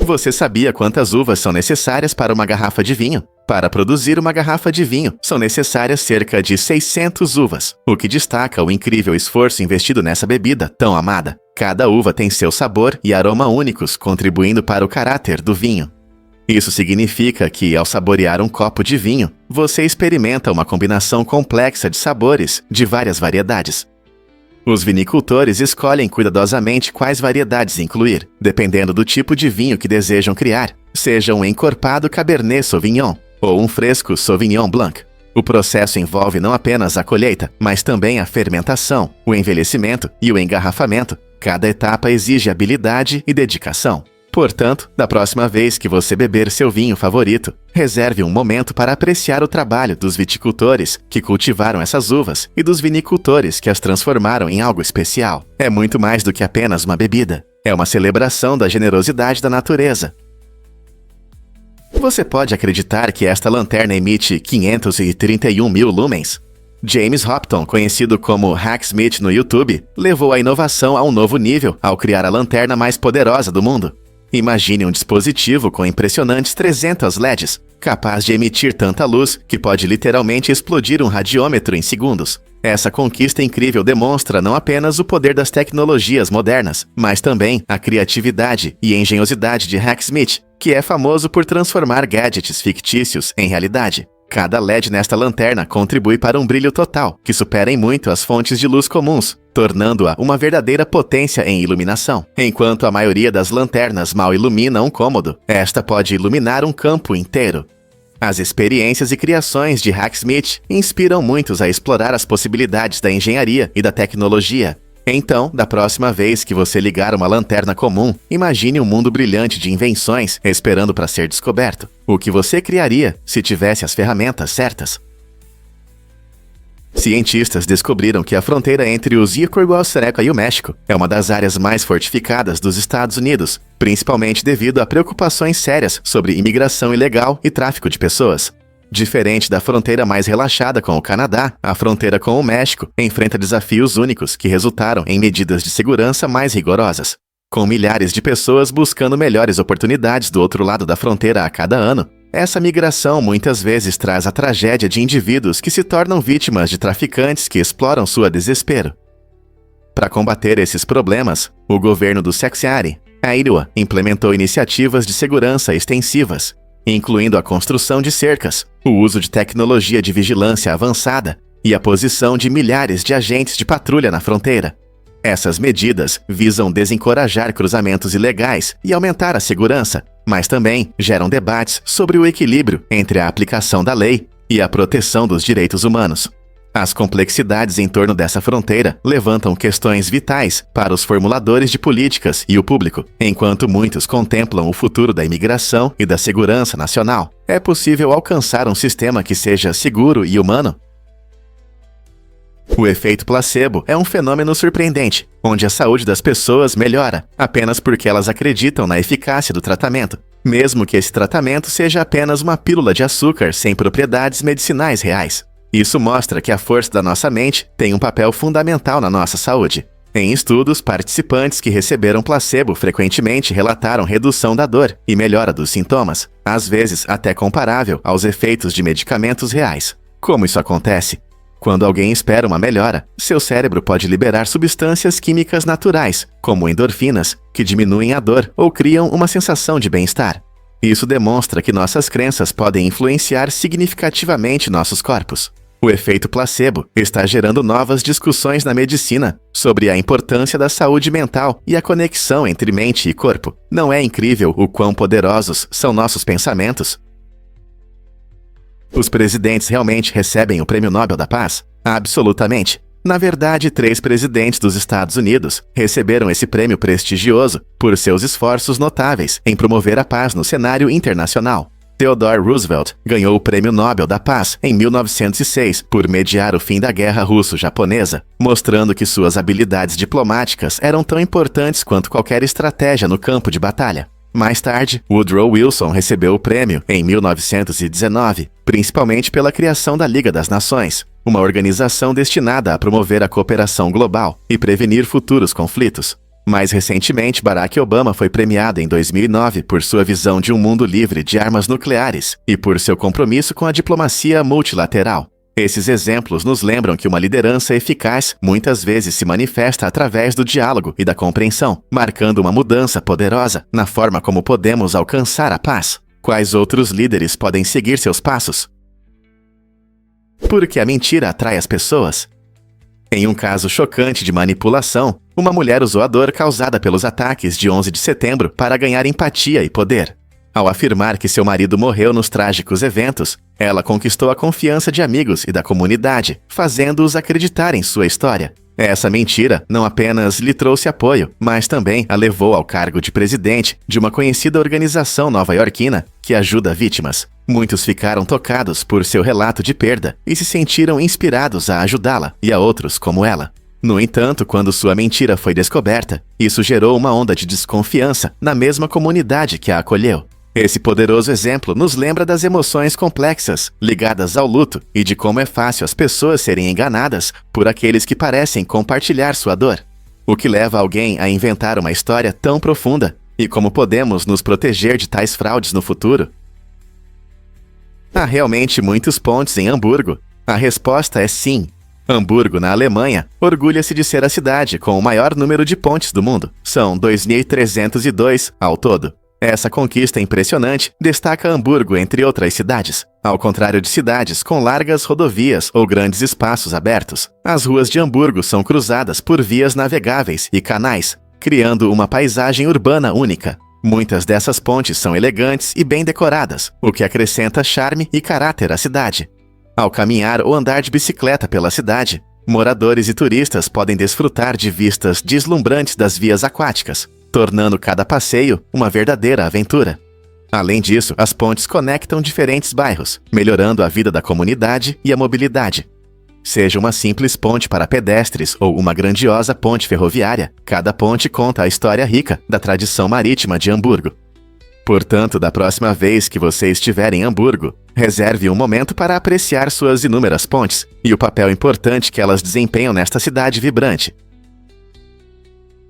Você sabia quantas uvas são necessárias para uma garrafa de vinho? Para produzir uma garrafa de vinho, são necessárias cerca de 600 uvas, o que destaca o incrível esforço investido nessa bebida tão amada. Cada uva tem seu sabor e aroma únicos, contribuindo para o caráter do vinho. Isso significa que, ao saborear um copo de vinho, você experimenta uma combinação complexa de sabores de várias variedades. Os vinicultores escolhem cuidadosamente quais variedades incluir, dependendo do tipo de vinho que desejam criar, seja um encorpado Cabernet Sauvignon ou um fresco Sauvignon Blanc. O processo envolve não apenas a colheita, mas também a fermentação, o envelhecimento e o engarrafamento. Cada etapa exige habilidade e dedicação. Portanto, da próxima vez que você beber seu vinho favorito, reserve um momento para apreciar o trabalho dos viticultores que cultivaram essas uvas e dos vinicultores que as transformaram em algo especial. É muito mais do que apenas uma bebida. É uma celebração da generosidade da natureza. Você pode acreditar que esta lanterna emite 531 mil lumens? James Hopton, conhecido como Hacksmith no YouTube, levou a inovação a um novo nível ao criar a lanterna mais poderosa do mundo. Imagine um dispositivo com impressionantes 300 LEDs, capaz de emitir tanta luz que pode literalmente explodir um radiômetro em segundos. Essa conquista incrível demonstra não apenas o poder das tecnologias modernas, mas também a criatividade e engenhosidade de Hacksmith, que é famoso por transformar gadgets fictícios em realidade. Cada LED nesta lanterna contribui para um brilho total, que supera em muito as fontes de luz comuns, tornando-a uma verdadeira potência em iluminação. Enquanto a maioria das lanternas mal ilumina um cômodo, esta pode iluminar um campo inteiro. As experiências e criações de Hacksmith inspiram muitos a explorar as possibilidades da engenharia e da tecnologia. Então, da próxima vez que você ligar uma lanterna comum, imagine um mundo brilhante de invenções esperando para ser descoberto. O que você criaria se tivesse as ferramentas certas? Cientistas descobriram que a fronteira entre os Iguaçureca e o México é uma das áreas mais fortificadas dos Estados Unidos, principalmente devido a preocupações sérias sobre imigração ilegal e tráfico de pessoas. Diferente da fronteira mais relaxada com o Canadá, a fronteira com o México enfrenta desafios únicos que resultaram em medidas de segurança mais rigorosas. Com milhares de pessoas buscando melhores oportunidades do outro lado da fronteira a cada ano, essa migração muitas vezes traz a tragédia de indivíduos que se tornam vítimas de traficantes que exploram sua desespero. Para combater esses problemas, o governo do Sexiari, Iowa, implementou iniciativas de segurança extensivas, incluindo a construção de cercas, o uso de tecnologia de vigilância avançada e a posição de milhares de agentes de patrulha na fronteira. Essas medidas visam desencorajar cruzamentos ilegais e aumentar a segurança, mas também geram debates sobre o equilíbrio entre a aplicação da lei e a proteção dos direitos humanos. As complexidades em torno dessa fronteira levantam questões vitais para os formuladores de políticas e o público, enquanto muitos contemplam o futuro da imigração e da segurança nacional. É possível alcançar um sistema que seja seguro e humano? O efeito placebo é um fenômeno surpreendente, onde a saúde das pessoas melhora apenas porque elas acreditam na eficácia do tratamento, mesmo que esse tratamento seja apenas uma pílula de açúcar sem propriedades medicinais reais. Isso mostra que a força da nossa mente tem um papel fundamental na nossa saúde. Em estudos, participantes que receberam placebo frequentemente relataram redução da dor e melhora dos sintomas, às vezes até comparável aos efeitos de medicamentos reais. Como isso acontece? Quando alguém espera uma melhora, seu cérebro pode liberar substâncias químicas naturais, como endorfinas, que diminuem a dor ou criam uma sensação de bem-estar. Isso demonstra que nossas crenças podem influenciar significativamente nossos corpos. O efeito placebo está gerando novas discussões na medicina sobre a importância da saúde mental e a conexão entre mente e corpo. Não é incrível o quão poderosos são nossos pensamentos? Os presidentes realmente recebem o Prêmio Nobel da Paz? Absolutamente. Na verdade, 3 presidentes dos Estados Unidos receberam esse prêmio prestigioso por seus esforços notáveis em promover a paz no cenário internacional. Theodore Roosevelt ganhou o Prêmio Nobel da Paz em 1906 por mediar o fim da Guerra Russo-Japonesa, mostrando que suas habilidades diplomáticas eram tão importantes quanto qualquer estratégia no campo de batalha. Mais tarde, Woodrow Wilson recebeu o prêmio em 1919, principalmente pela criação da Liga das Nações, uma organização destinada a promover a cooperação global e prevenir futuros conflitos. Mais recentemente, Barack Obama foi premiado em 2009 por sua visão de um mundo livre de armas nucleares e por seu compromisso com a diplomacia multilateral. Esses exemplos nos lembram que uma liderança eficaz muitas vezes se manifesta através do diálogo e da compreensão, marcando uma mudança poderosa na forma como podemos alcançar a paz. Quais outros líderes podem seguir seus passos? Por que a mentira atrai as pessoas? Em um caso chocante de manipulação, uma mulher usou a dor causada pelos ataques de 11 de setembro para ganhar empatia e poder. Ao afirmar que seu marido morreu nos trágicos eventos, ela conquistou a confiança de amigos e da comunidade, fazendo-os acreditar em sua história. Essa mentira não apenas lhe trouxe apoio, mas também a levou ao cargo de presidente de uma conhecida organização nova-iorquina que ajuda vítimas. Muitos ficaram tocados por seu relato de perda e se sentiram inspirados a ajudá-la e a outros como ela. No entanto, quando sua mentira foi descoberta, isso gerou uma onda de desconfiança na mesma comunidade que a acolheu. Esse poderoso exemplo nos lembra das emoções complexas ligadas ao luto e de como é fácil as pessoas serem enganadas por aqueles que parecem compartilhar sua dor. O que leva alguém a inventar uma história tão profunda e como podemos nos proteger de tais fraudes no futuro? Há realmente muitos pontes em Hamburgo? A resposta é sim. Hamburgo, na Alemanha, orgulha-se de ser a cidade com o maior número de pontes do mundo. São 2.302 ao todo. Essa conquista impressionante destaca Hamburgo entre outras cidades. Ao contrário de cidades com largas rodovias ou grandes espaços abertos, as ruas de Hamburgo são cruzadas por vias navegáveis e canais, criando uma paisagem urbana única. Muitas dessas pontes são elegantes e bem decoradas, o que acrescenta charme e caráter à cidade. Ao caminhar ou andar de bicicleta pela cidade, moradores e turistas podem desfrutar de vistas deslumbrantes das vias aquáticas, tornando cada passeio uma verdadeira aventura. Além disso, as pontes conectam diferentes bairros, melhorando a vida da comunidade e a mobilidade. Seja uma simples ponte para pedestres ou uma grandiosa ponte ferroviária, cada ponte conta a história rica da tradição marítima de Hamburgo. Portanto, da próxima vez que você estiver em Hamburgo, reserve um momento para apreciar suas inúmeras pontes e o papel importante que elas desempenham nesta cidade vibrante.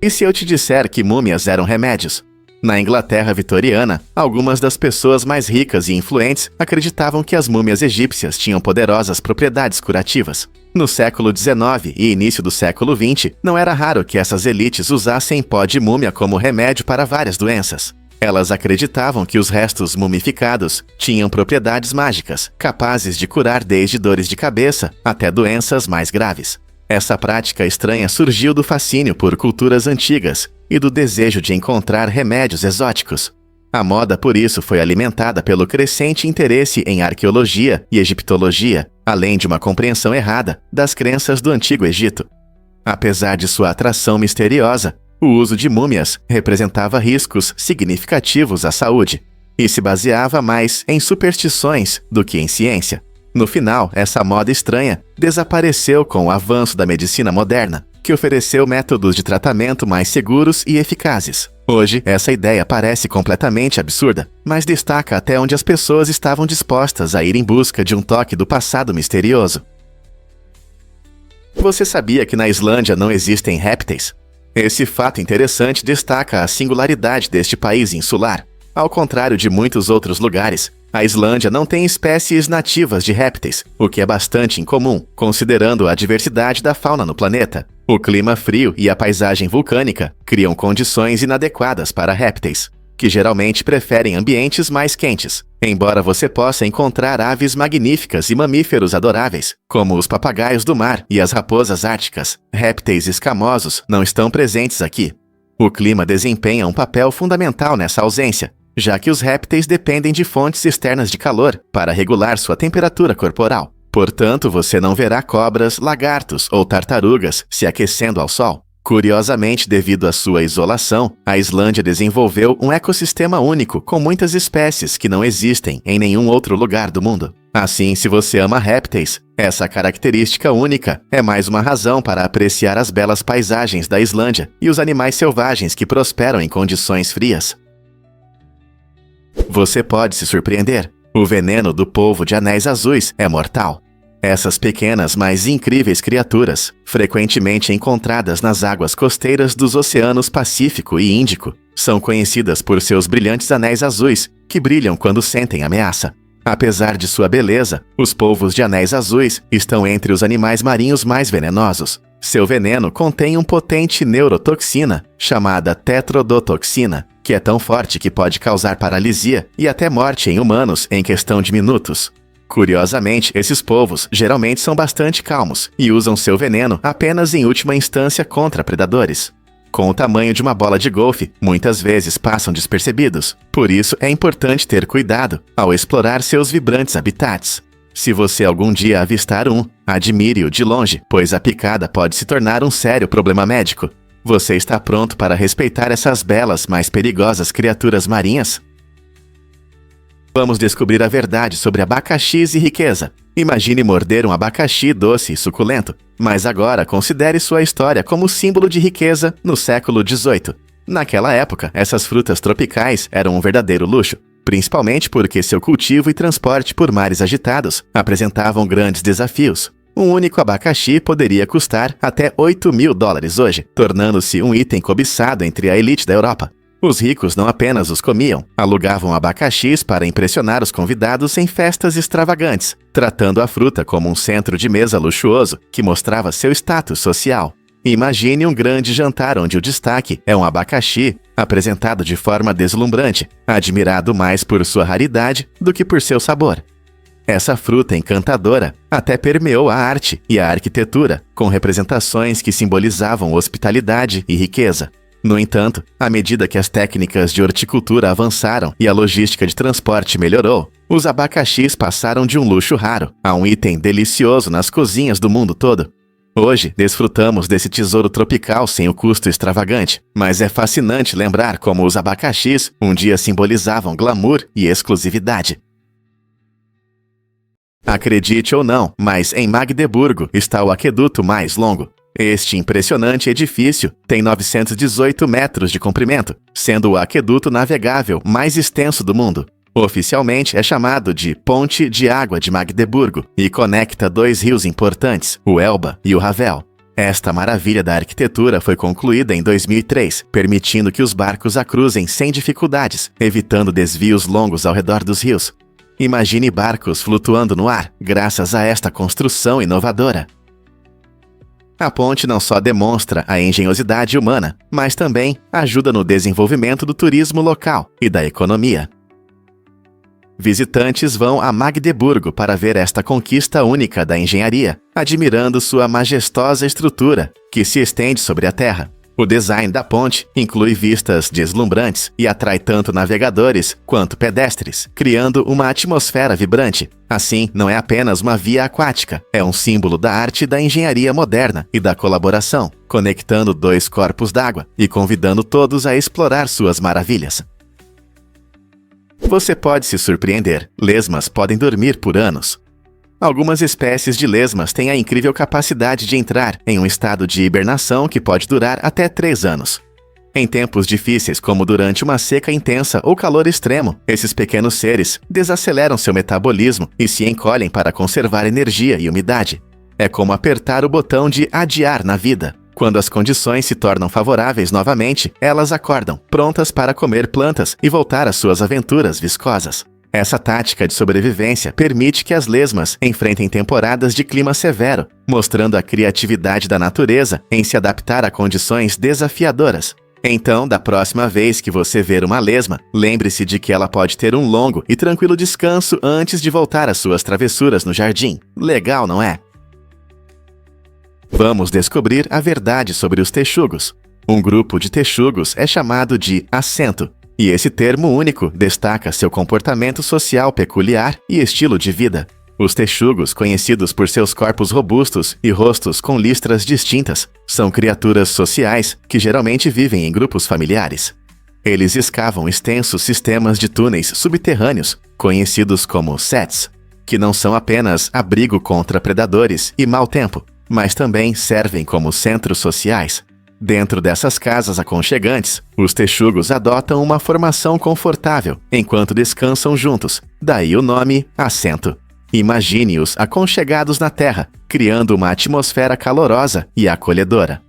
E se eu te disser que múmias eram remédios? Na Inglaterra vitoriana, algumas das pessoas mais ricas e influentes acreditavam que as múmias egípcias tinham poderosas propriedades curativas. No século XIX e início do século XX, não era raro que essas elites usassem pó de múmia como remédio para várias doenças. Elas acreditavam que os restos mumificados tinham propriedades mágicas, capazes de curar desde dores de cabeça até doenças mais graves. Essa prática estranha surgiu do fascínio por culturas antigas e do desejo de encontrar remédios exóticos. A moda, por isso, foi alimentada pelo crescente interesse em arqueologia e egiptologia, além de uma compreensão errada das crenças do Antigo Egito. Apesar de sua atração misteriosa, o uso de múmias representava riscos significativos à saúde e se baseava mais em superstições do que em ciência. No final, essa moda estranha desapareceu com o avanço da medicina moderna, que ofereceu métodos de tratamento mais seguros e eficazes. Hoje, essa ideia parece completamente absurda, mas destaca até onde as pessoas estavam dispostas a ir em busca de um toque do passado misterioso. Você sabia que na Islândia não existem répteis? Esse fato interessante destaca a singularidade deste país insular. Ao contrário de muitos outros lugares, a Islândia não tem espécies nativas de répteis, o que é bastante incomum, considerando a diversidade da fauna no planeta. O clima frio e a paisagem vulcânica criam condições inadequadas para répteis, que geralmente preferem ambientes mais quentes. Embora você possa encontrar aves magníficas e mamíferos adoráveis, como os papagaios do mar e as raposas árticas, répteis escamosos não estão presentes aqui. O clima desempenha um papel fundamental nessa ausência, já que os répteis dependem de fontes externas de calor para regular sua temperatura corporal. Portanto, você não verá cobras, lagartos ou tartarugas se aquecendo ao sol. Curiosamente, devido à sua isolação, a Islândia desenvolveu um ecossistema único com muitas espécies que não existem em nenhum outro lugar do mundo. Assim, se você ama répteis, essa característica única é mais uma razão para apreciar as belas paisagens da Islândia e os animais selvagens que prosperam em condições frias. Você pode se surpreender. O veneno do polvo de anéis azuis é mortal. Essas pequenas, mas incríveis criaturas, frequentemente encontradas nas águas costeiras dos oceanos Pacífico e Índico, são conhecidas por seus brilhantes anéis azuis, que brilham quando sentem ameaça. Apesar de sua beleza, os polvos de anéis azuis estão entre os animais marinhos mais venenosos. Seu veneno contém uma potente neurotoxina, chamada tetrodotoxina, que é tão forte que pode causar paralisia e até morte em humanos em questão de minutos. Curiosamente, esses polvos geralmente são bastante calmos e usam seu veneno apenas em última instância contra predadores. Com o tamanho de uma bola de golfe, muitas vezes passam despercebidos. Por isso, é importante ter cuidado ao explorar seus vibrantes habitats. Se você algum dia avistar um, admire-o de longe, pois a picada pode se tornar um sério problema médico. Você está pronto para respeitar essas belas, mas perigosas criaturas marinhas? Vamos descobrir a verdade sobre abacaxis e riqueza. Imagine morder um abacaxi doce e suculento, mas agora considere sua história como símbolo de riqueza no século XVIII. Naquela época, essas frutas tropicais eram um verdadeiro luxo, principalmente porque seu cultivo e transporte por mares agitados apresentavam grandes desafios. Um único abacaxi poderia custar até $8.000 hoje, tornando-se um item cobiçado entre a elite da Europa. Os ricos não apenas os comiam, alugavam abacaxis para impressionar os convidados em festas extravagantes, tratando a fruta como um centro de mesa luxuoso que mostrava seu status social. Imagine um grande jantar onde o destaque é um abacaxi apresentado de forma deslumbrante, admirado mais por sua raridade do que por seu sabor. Essa fruta encantadora até permeou a arte e a arquitetura, com representações que simbolizavam hospitalidade e riqueza. No entanto, à medida que as técnicas de horticultura avançaram e a logística de transporte melhorou, os abacaxis passaram de um luxo raro a um item delicioso nas cozinhas do mundo todo. Hoje, desfrutamos desse tesouro tropical sem o custo extravagante, mas é fascinante lembrar como os abacaxis um dia simbolizavam glamour e exclusividade. Acredite ou não, mas em Magdeburgo está o aqueduto mais longo. Este impressionante edifício tem 918 metros de comprimento, sendo o aqueduto navegável mais extenso do mundo. Oficialmente é chamado de Ponte de Água de Magdeburgo e conecta dois rios importantes, o Elba e o Ravel. Esta maravilha da arquitetura foi concluída em 2003, permitindo que os barcos a cruzem sem dificuldades, evitando desvios longos ao redor dos rios. Imagine barcos flutuando no ar, graças a esta construção inovadora. A ponte não só demonstra a engenhosidade humana, mas também ajuda no desenvolvimento do turismo local e da economia. Visitantes vão a Magdeburgo para ver esta conquista única da engenharia, admirando sua majestosa estrutura, que se estende sobre a terra. O design da ponte inclui vistas deslumbrantes e atrai tanto navegadores quanto pedestres, criando uma atmosfera vibrante. Assim, não é apenas uma via aquática, é um símbolo da arte e da engenharia moderna e da colaboração, conectando dois corpos d'água e convidando todos a explorar suas maravilhas. Você pode se surpreender, lesmas podem dormir por anos. Algumas espécies de lesmas têm a incrível capacidade de entrar em um estado de hibernação que pode durar até 3 anos. Em tempos difíceis, como durante uma seca intensa ou calor extremo, esses pequenos seres desaceleram seu metabolismo e se encolhem para conservar energia e umidade. É como apertar o botão de adiar na vida. Quando as condições se tornam favoráveis novamente, elas acordam, prontas para comer plantas e voltar às suas aventuras viscosas. Essa tática de sobrevivência permite que as lesmas enfrentem temporadas de clima severo, mostrando a criatividade da natureza em se adaptar a condições desafiadoras. Então, da próxima vez que você ver uma lesma, lembre-se de que ela pode ter um longo e tranquilo descanso antes de voltar às suas travessuras no jardim. Legal, não é? Vamos descobrir a verdade sobre os texugos. Um grupo de texugos é chamado de assento, e esse termo único destaca seu comportamento social peculiar e estilo de vida. Os texugos, conhecidos por seus corpos robustos e rostos com listras distintas, são criaturas sociais que geralmente vivem em grupos familiares. Eles escavam extensos sistemas de túneis subterrâneos, conhecidos como sets, que não são apenas abrigo contra predadores e mau tempo, mas também servem como centros sociais. Dentro dessas casas aconchegantes, os texugos adotam uma formação confortável enquanto descansam juntos, daí o nome assento. Imagine-os aconchegados na terra, criando uma atmosfera calorosa e acolhedora.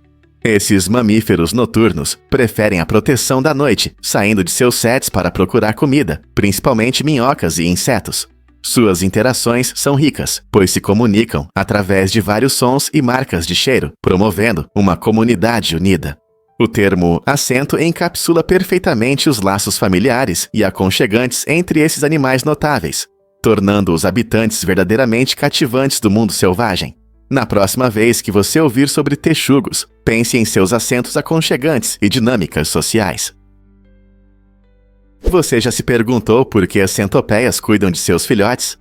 Esses mamíferos noturnos preferem a proteção da noite, saindo de seus sets para procurar comida, principalmente minhocas e insetos. Suas interações são ricas, pois se comunicam através de vários sons e marcas de cheiro, promovendo uma comunidade unida. O termo assento encapsula perfeitamente os laços familiares e aconchegantes entre esses animais notáveis, tornando os habitantes verdadeiramente cativantes do mundo selvagem. Na próxima vez que você ouvir sobre texugos, pense em seus assentos aconchegantes e dinâmicas sociais. Você já se perguntou por que as centopeias cuidam de seus filhotes?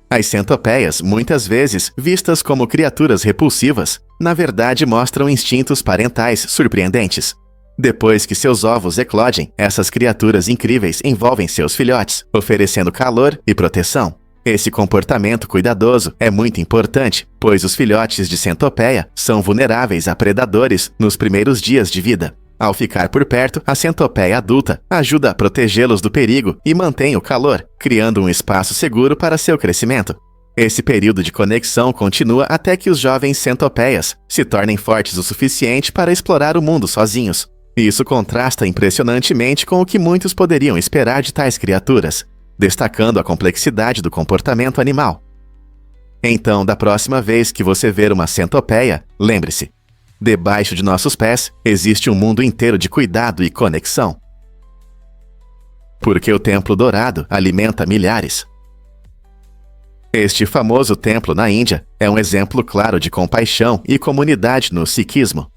As centopeias, muitas vezes vistas como criaturas repulsivas, na verdade mostram instintos parentais surpreendentes. Depois que seus ovos eclodem, essas criaturas incríveis envolvem seus filhotes, oferecendo calor e proteção. Esse comportamento cuidadoso é muito importante, pois os filhotes de centopeia são vulneráveis a predadores nos primeiros dias de vida. Ao ficar por perto, a centopeia adulta ajuda a protegê-los do perigo e mantém o calor, criando um espaço seguro para seu crescimento. Esse período de conexão continua até que os jovens centopeias se tornem fortes o suficiente para explorar o mundo sozinhos. Isso contrasta impressionantemente com o que muitos poderiam esperar de tais criaturas, destacando a complexidade do comportamento animal. Então, da próxima vez que você ver uma centopeia, lembre-se: debaixo de nossos pés existe um mundo inteiro de cuidado e conexão. Porque o Templo Dourado alimenta milhares. Este famoso templo na Índia é um exemplo claro de compaixão e comunidade no sikhismo.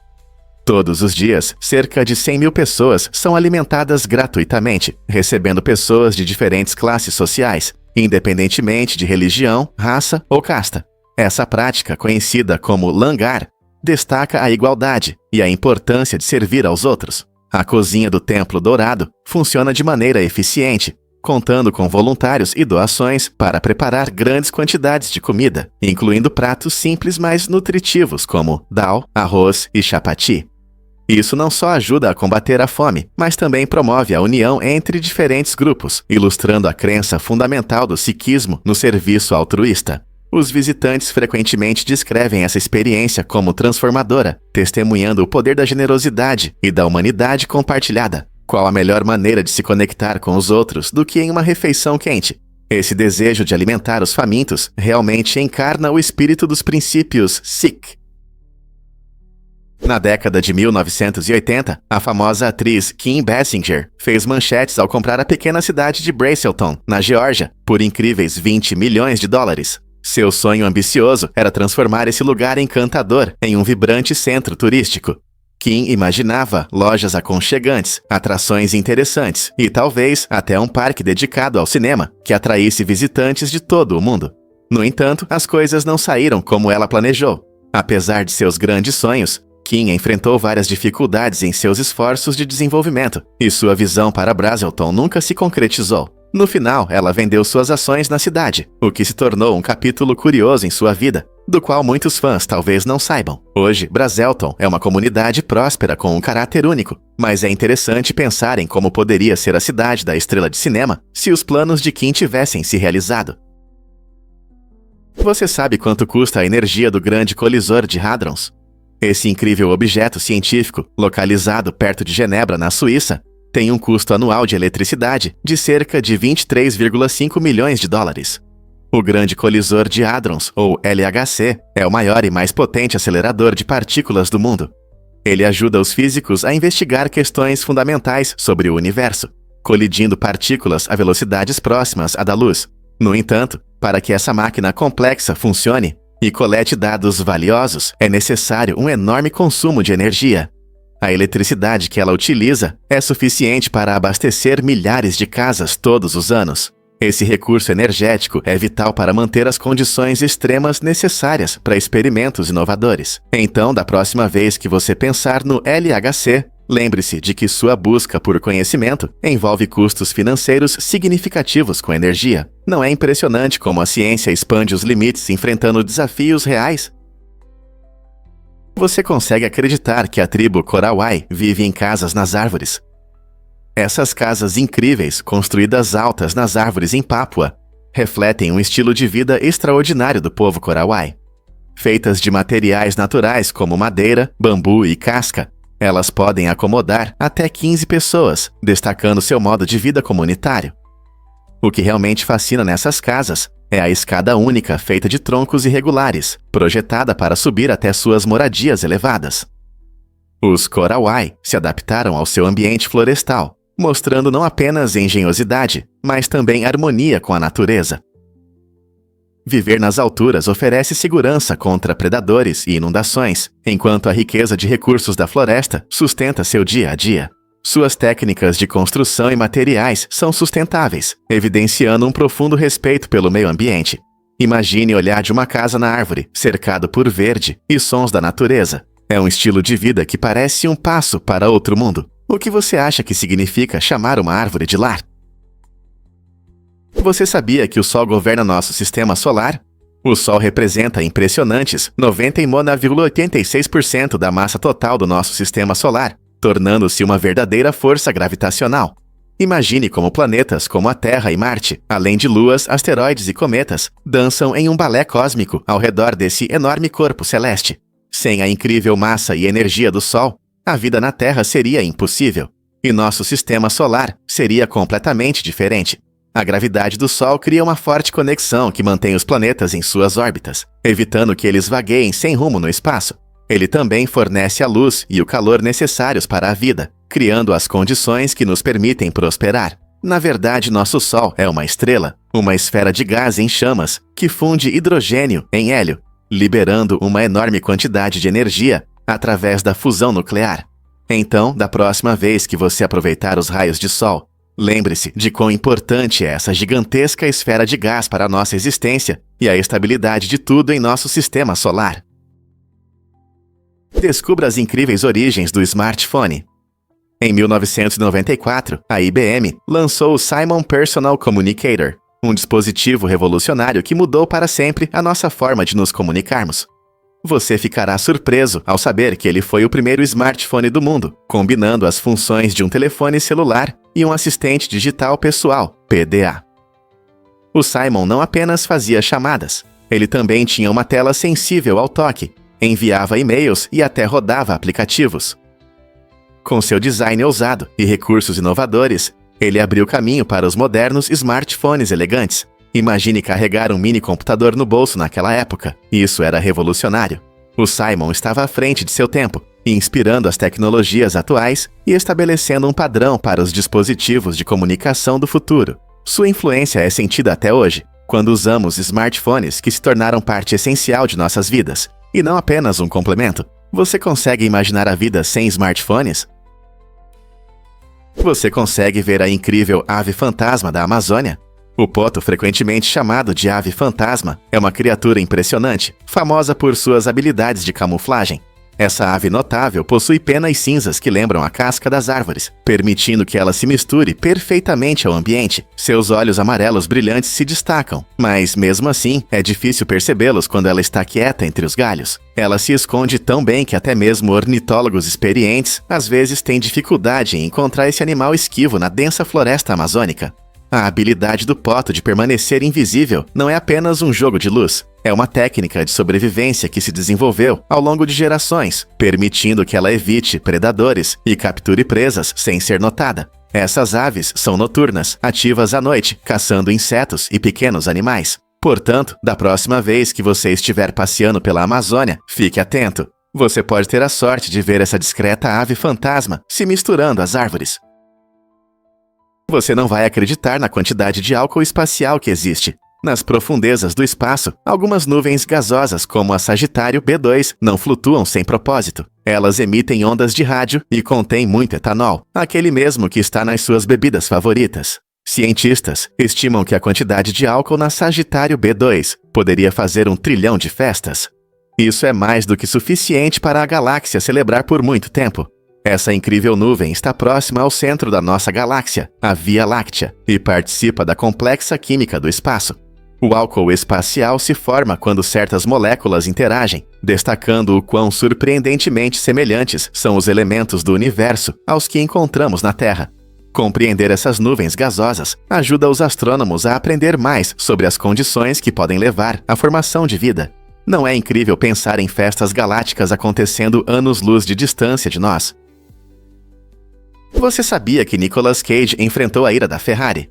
Todos os dias, cerca de 100 mil pessoas são alimentadas gratuitamente, recebendo pessoas de diferentes classes sociais, independentemente de religião, raça ou casta. Essa prática, conhecida como langar, destaca a igualdade e a importância de servir aos outros. A cozinha do Templo Dourado funciona de maneira eficiente, contando com voluntários e doações para preparar grandes quantidades de comida, incluindo pratos simples mais nutritivos como dal, arroz e chapati. Isso não só ajuda a combater a fome, mas também promove a união entre diferentes grupos, ilustrando a crença fundamental do sikhismo no serviço altruísta. Os visitantes frequentemente descrevem essa experiência como transformadora, testemunhando o poder da generosidade e da humanidade compartilhada. Qual a melhor maneira de se conectar com os outros do que em uma refeição quente? Esse desejo de alimentar os famintos realmente encarna o espírito dos princípios Sikh. Na década de 1980, a famosa atriz Kim Basinger fez manchetes ao comprar a pequena cidade de Brazelton, na Geórgia, por incríveis $20 milhões. Seu sonho ambicioso era transformar esse lugar encantador em um vibrante centro turístico. Kim imaginava lojas aconchegantes, atrações interessantes e talvez até um parque dedicado ao cinema que atraísse visitantes de todo o mundo. No entanto, as coisas não saíram como ela planejou. Apesar de seus grandes sonhos, Kim enfrentou várias dificuldades em seus esforços de desenvolvimento, e sua visão para Brazelton nunca se concretizou. No final, ela vendeu suas ações na cidade, o que se tornou um capítulo curioso em sua vida, do qual muitos fãs talvez não saibam. Hoje, Brazelton é uma comunidade próspera com um caráter único, mas é interessante pensar em como poderia ser a cidade da estrela de cinema se os planos de Kim tivessem se realizado. Você sabe quanto custa a energia do Grande Colisor de Hadrons? Esse incrível objeto científico, localizado perto de Genebra, na Suíça, tem um custo anual de eletricidade de cerca de $23,5 milhões. O Grande Colisor de Hadrons, ou LHC, é o maior e mais potente acelerador de partículas do mundo. Ele ajuda os físicos a investigar questões fundamentais sobre o universo, colidindo partículas a velocidades próximas à da luz. No entanto, para que essa máquina complexa funcione e colete dados valiosos, é necessário um enorme consumo de energia. A eletricidade que ela utiliza é suficiente para abastecer milhares de casas todos os anos. Esse recurso energético é vital para manter as condições extremas necessárias para experimentos inovadores. Então, da próxima vez que você pensar no LHC, lembre-se de que sua busca por conhecimento envolve custos financeiros significativos com energia. Não é impressionante como a ciência expande os limites enfrentando desafios reais? Você consegue acreditar que a tribo Korowai vive em casas nas árvores? Essas casas incríveis, construídas altas nas árvores em Papua, refletem um estilo de vida extraordinário do povo Korowai. Feitas de materiais naturais como madeira, bambu e casca, elas podem acomodar até 15 pessoas, destacando seu modo de vida comunitário. O que realmente fascina nessas casas é a escada única feita de troncos irregulares, projetada para subir até suas moradias elevadas. Os Korowai se adaptaram ao seu ambiente florestal, mostrando não apenas engenhosidade, mas também harmonia com a natureza. Viver nas alturas oferece segurança contra predadores e inundações, enquanto a riqueza de recursos da floresta sustenta seu dia a dia. Suas técnicas de construção e materiais são sustentáveis, evidenciando um profundo respeito pelo meio ambiente. Imagine olhar de uma casa na árvore, cercado por verde e sons da natureza. É um estilo de vida que parece um passo para outro mundo. O que você acha que significa chamar uma árvore de lar? Você sabia que o Sol governa nosso sistema solar? O Sol representa impressionantes 99,86% da massa total do nosso sistema solar, tornando-se uma verdadeira força gravitacional. Imagine como planetas como a Terra e Marte, além de luas, asteroides e cometas, dançam em um balé cósmico ao redor desse enorme corpo celeste. Sem a incrível massa e energia do Sol, a vida na Terra seria impossível, e nosso sistema solar seria completamente diferente. A gravidade do Sol cria uma forte conexão que mantém os planetas em suas órbitas, evitando que eles vagueiem sem rumo no espaço. Ele também fornece a luz e o calor necessários para a vida, criando as condições que nos permitem prosperar. Na verdade, nosso Sol é uma estrela, uma esfera de gás em chamas, que funde hidrogênio em hélio, liberando uma enorme quantidade de energia através da fusão nuclear. Então, da próxima vez que você aproveitar os raios de sol, lembre-se de quão importante é essa gigantesca esfera de gás para a nossa existência e a estabilidade de tudo em nosso sistema solar. Descubra as incríveis origens do smartphone. Em 1994, a IBM lançou o Simon Personal Communicator, um dispositivo revolucionário que mudou para sempre a nossa forma de nos comunicarmos. Você ficará surpreso ao saber que ele foi o primeiro smartphone do mundo, combinando as funções de um telefone celular e um assistente digital pessoal, PDA. O Simon não apenas fazia chamadas, ele também tinha uma tela sensível ao toque, enviava e-mails e até rodava aplicativos. Com seu design ousado e recursos inovadores, ele abriu caminho para os modernos smartphones elegantes. Imagine carregar um mini computador no bolso naquela época. Isso era revolucionário. O Simon estava à frente de seu tempo, inspirando as tecnologias atuais e estabelecendo um padrão para os dispositivos de comunicação do futuro. Sua influência é sentida até hoje, quando usamos smartphones que se tornaram parte essencial de nossas vidas, e não apenas um complemento. Você consegue imaginar a vida sem smartphones? Você consegue ver a incrível ave fantasma da Amazônia? O poto, frequentemente chamado de ave fantasma, é uma criatura impressionante, famosa por suas habilidades de camuflagem. Essa ave notável possui penas cinzas que lembram a casca das árvores, permitindo que ela se misture perfeitamente ao ambiente. Seus olhos amarelos brilhantes se destacam, mas mesmo assim é difícil percebê-los quando ela está quieta entre os galhos. Ela se esconde tão bem que até mesmo ornitólogos experientes às vezes têm dificuldade em encontrar esse animal esquivo na densa floresta amazônica. A habilidade do poto de permanecer invisível não é apenas um jogo de luz, é uma técnica de sobrevivência que se desenvolveu ao longo de gerações, permitindo que ela evite predadores e capture presas sem ser notada. Essas aves são noturnas, ativas à noite, caçando insetos e pequenos animais. Portanto, da próxima vez que você estiver passeando pela Amazônia, fique atento. Você pode ter a sorte de ver essa discreta ave fantasma se misturando às árvores. Você não vai acreditar na quantidade de álcool espacial que existe. Nas profundezas do espaço, algumas nuvens gasosas como a Sagitário B2 não flutuam sem propósito. Elas emitem ondas de rádio e contêm muito etanol, aquele mesmo que está nas suas bebidas favoritas. Cientistas estimam que a quantidade de álcool na Sagitário B2 poderia fazer 1 trilhão de festas. Isso é mais do que suficiente para a galáxia celebrar por muito tempo. Essa incrível nuvem está próxima ao centro da nossa galáxia, a Via Láctea, e participa da complexa química do espaço. O álcool espacial se forma quando certas moléculas interagem, destacando o quão surpreendentemente semelhantes são os elementos do universo aos que encontramos na Terra. Compreender essas nuvens gasosas ajuda os astrônomos a aprender mais sobre as condições que podem levar à formação de vida. Não é incrível pensar em festas galácticas acontecendo anos-luz de distância de nós? Você sabia que Nicolas Cage enfrentou a ira da Ferrari?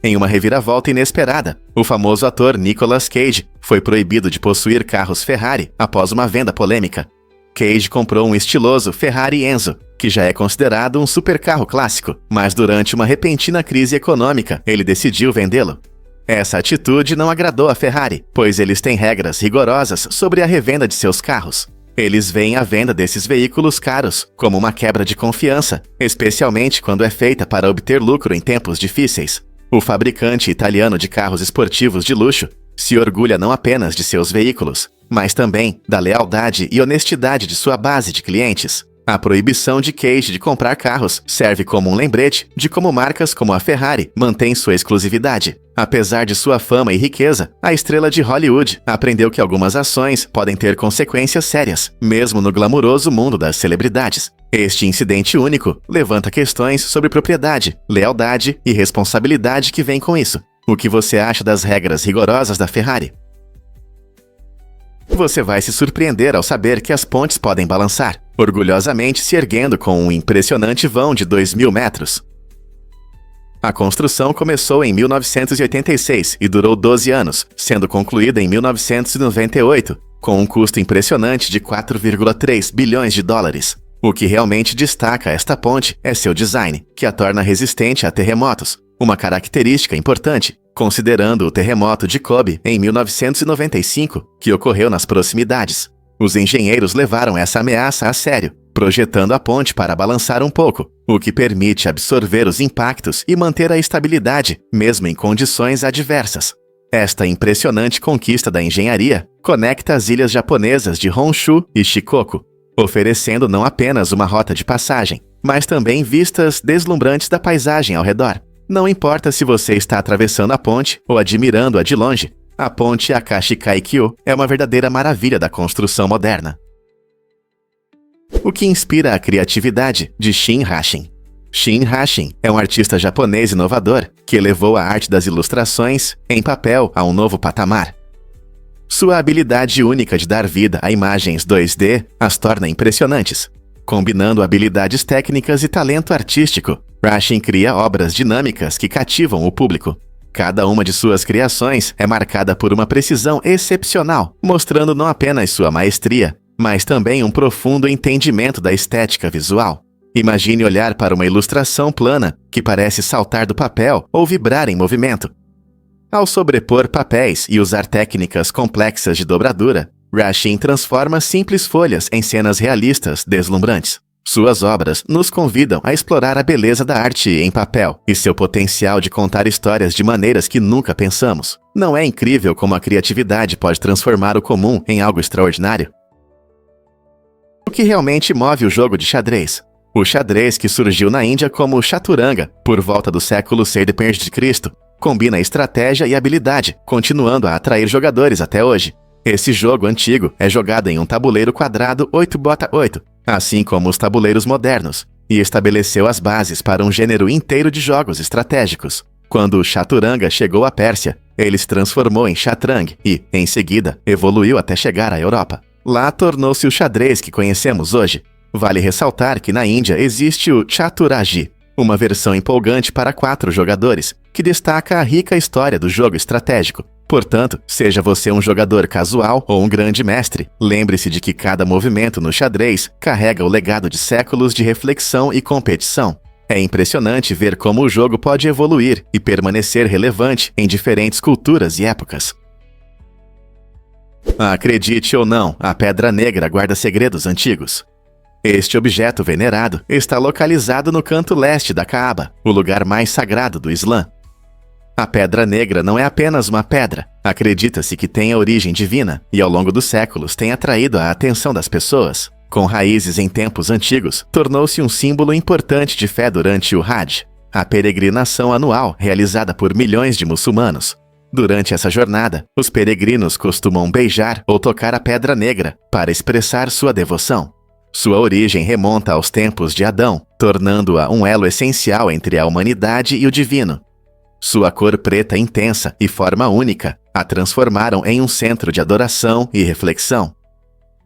Em uma reviravolta inesperada, o famoso ator Nicolas Cage foi proibido de possuir carros Ferrari após uma venda polêmica. Cage comprou um estiloso Ferrari Enzo, que já é considerado um supercarro clássico, mas durante uma repentina crise econômica, ele decidiu vendê-lo. Essa atitude não agradou a Ferrari, pois eles têm regras rigorosas sobre a revenda de seus carros. Eles veem a venda desses veículos caros como uma quebra de confiança, especialmente quando é feita para obter lucro em tempos difíceis. O fabricante italiano de carros esportivos de luxo se orgulha não apenas de seus veículos, mas também da lealdade e honestidade de sua base de clientes. A proibição de Cage de comprar carros serve como um lembrete de como marcas como a Ferrari mantêm sua exclusividade. Apesar de sua fama e riqueza, a estrela de Hollywood aprendeu que algumas ações podem ter consequências sérias, mesmo no glamuroso mundo das celebridades. Este incidente único levanta questões sobre propriedade, lealdade e responsabilidade que vem com isso. O que você acha das regras rigorosas da Ferrari? Você vai se surpreender ao saber que as pontes podem balançar, orgulhosamente se erguendo com um impressionante vão de 2.000 metros. A construção começou em 1986 e durou 12 anos, sendo concluída em 1998, com um custo impressionante de 4,3 bilhões de dólares. O que realmente destaca esta ponte é seu design, que a torna resistente a terremotos, uma característica importante, considerando o terremoto de Kobe em 1995, que ocorreu nas proximidades. Os engenheiros levaram essa ameaça a sério, projetando a ponte para balançar um pouco, o que permite absorver os impactos e manter a estabilidade, mesmo em condições adversas. Esta impressionante conquista da engenharia conecta as ilhas japonesas de Honshu e Shikoku, oferecendo não apenas uma rota de passagem, mas também vistas deslumbrantes da paisagem ao redor. Não importa se você está atravessando a ponte ou admirando-a de longe, a ponte Akashi Kaikyo é uma verdadeira maravilha da construção moderna. O que inspira a criatividade de Shin Hashin? Shin Hashin é um artista japonês inovador que elevou a arte das ilustrações em papel a um novo patamar. Sua habilidade única de dar vida a imagens 2D as torna impressionantes. Combinando habilidades técnicas e talento artístico, Hashin cria obras dinâmicas que cativam o público. Cada uma de suas criações é marcada por uma precisão excepcional, mostrando não apenas sua maestria, mas também um profundo entendimento da estética visual. Imagine olhar para uma ilustração plana que parece saltar do papel ou vibrar em movimento. Ao sobrepor papéis e usar técnicas complexas de dobradura, Hashin transforma simples folhas em cenas realistas deslumbrantes. Suas obras nos convidam a explorar a beleza da arte em papel e seu potencial de contar histórias de maneiras que nunca pensamos. Não é incrível como a criatividade pode transformar o comum em algo extraordinário? O que realmente move o jogo de xadrez? O xadrez, que surgiu na Índia como chaturanga por volta do século VI d.C., combina estratégia e habilidade, continuando a atrair jogadores até hoje. Esse jogo antigo é jogado em um tabuleiro quadrado 8x8, assim como os tabuleiros modernos, e estabeleceu as bases para um gênero inteiro de jogos estratégicos. Quando o chaturanga chegou à Pérsia, ele se transformou em chatrang e, em seguida, evoluiu até chegar à Europa. Lá tornou-se o xadrez que conhecemos hoje. Vale ressaltar que na Índia existe o Chaturagi, uma versão empolgante para 4 jogadores, que destaca a rica história do jogo estratégico. Portanto, seja você um jogador casual ou um grande mestre, lembre-se de que cada movimento no xadrez carrega o legado de séculos de reflexão e competição. É impressionante ver como o jogo pode evoluir e permanecer relevante em diferentes culturas e épocas. Acredite ou não, a Pedra Negra guarda segredos antigos. Este objeto venerado está localizado no canto leste da Kaaba, o lugar mais sagrado do Islã. A Pedra Negra não é apenas uma pedra. Acredita-se que tem a origem divina e, ao longo dos séculos, tem atraído a atenção das pessoas. Com raízes em tempos antigos, tornou-se um símbolo importante de fé durante o Hajj, a peregrinação anual realizada por milhões de muçulmanos. Durante essa jornada, os peregrinos costumam beijar ou tocar a Pedra Negra para expressar sua devoção. Sua origem remonta aos tempos de Adão, tornando-a um elo essencial entre a humanidade e o divino. Sua cor preta intensa e forma única a transformaram em um centro de adoração e reflexão.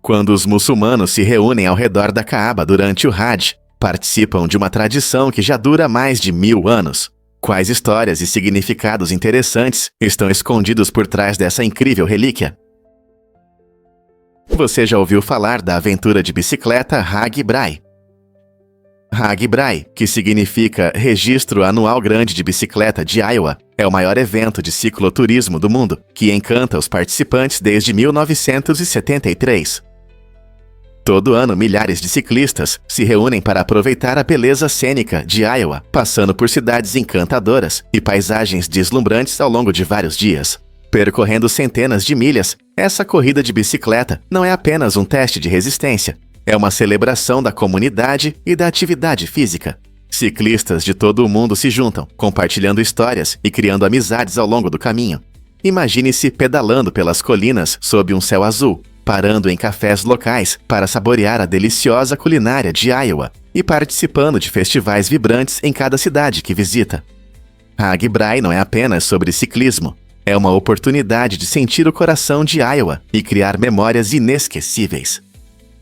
Quando os muçulmanos se reúnem ao redor da Kaaba durante o Hajj, participam de uma tradição que já dura mais de 1000 anos. Quais histórias e significados interessantes estão escondidos por trás dessa incrível relíquia? Você já ouviu falar da aventura de bicicleta Hag Braai? Hag Braai, que significa Registro Anual Grande de Bicicleta de Iowa, é o maior evento de cicloturismo do mundo, que encanta os participantes desde 1973. Todo ano, milhares de ciclistas se reúnem para aproveitar a beleza cênica de Iowa, passando por cidades encantadoras e paisagens deslumbrantes ao longo de vários dias. Percorrendo centenas de milhas, essa corrida de bicicleta não é apenas um teste de resistência, é uma celebração da comunidade e da atividade física. Ciclistas de todo o mundo se juntam, compartilhando histórias e criando amizades ao longo do caminho. Imagine-se pedalando pelas colinas sob um céu azul, parando em cafés locais para saborear a deliciosa culinária de Iowa e participando de festivais vibrantes em cada cidade que visita. Hag Braai não é apenas sobre ciclismo, é uma oportunidade de sentir o coração de Iowa e criar memórias inesquecíveis.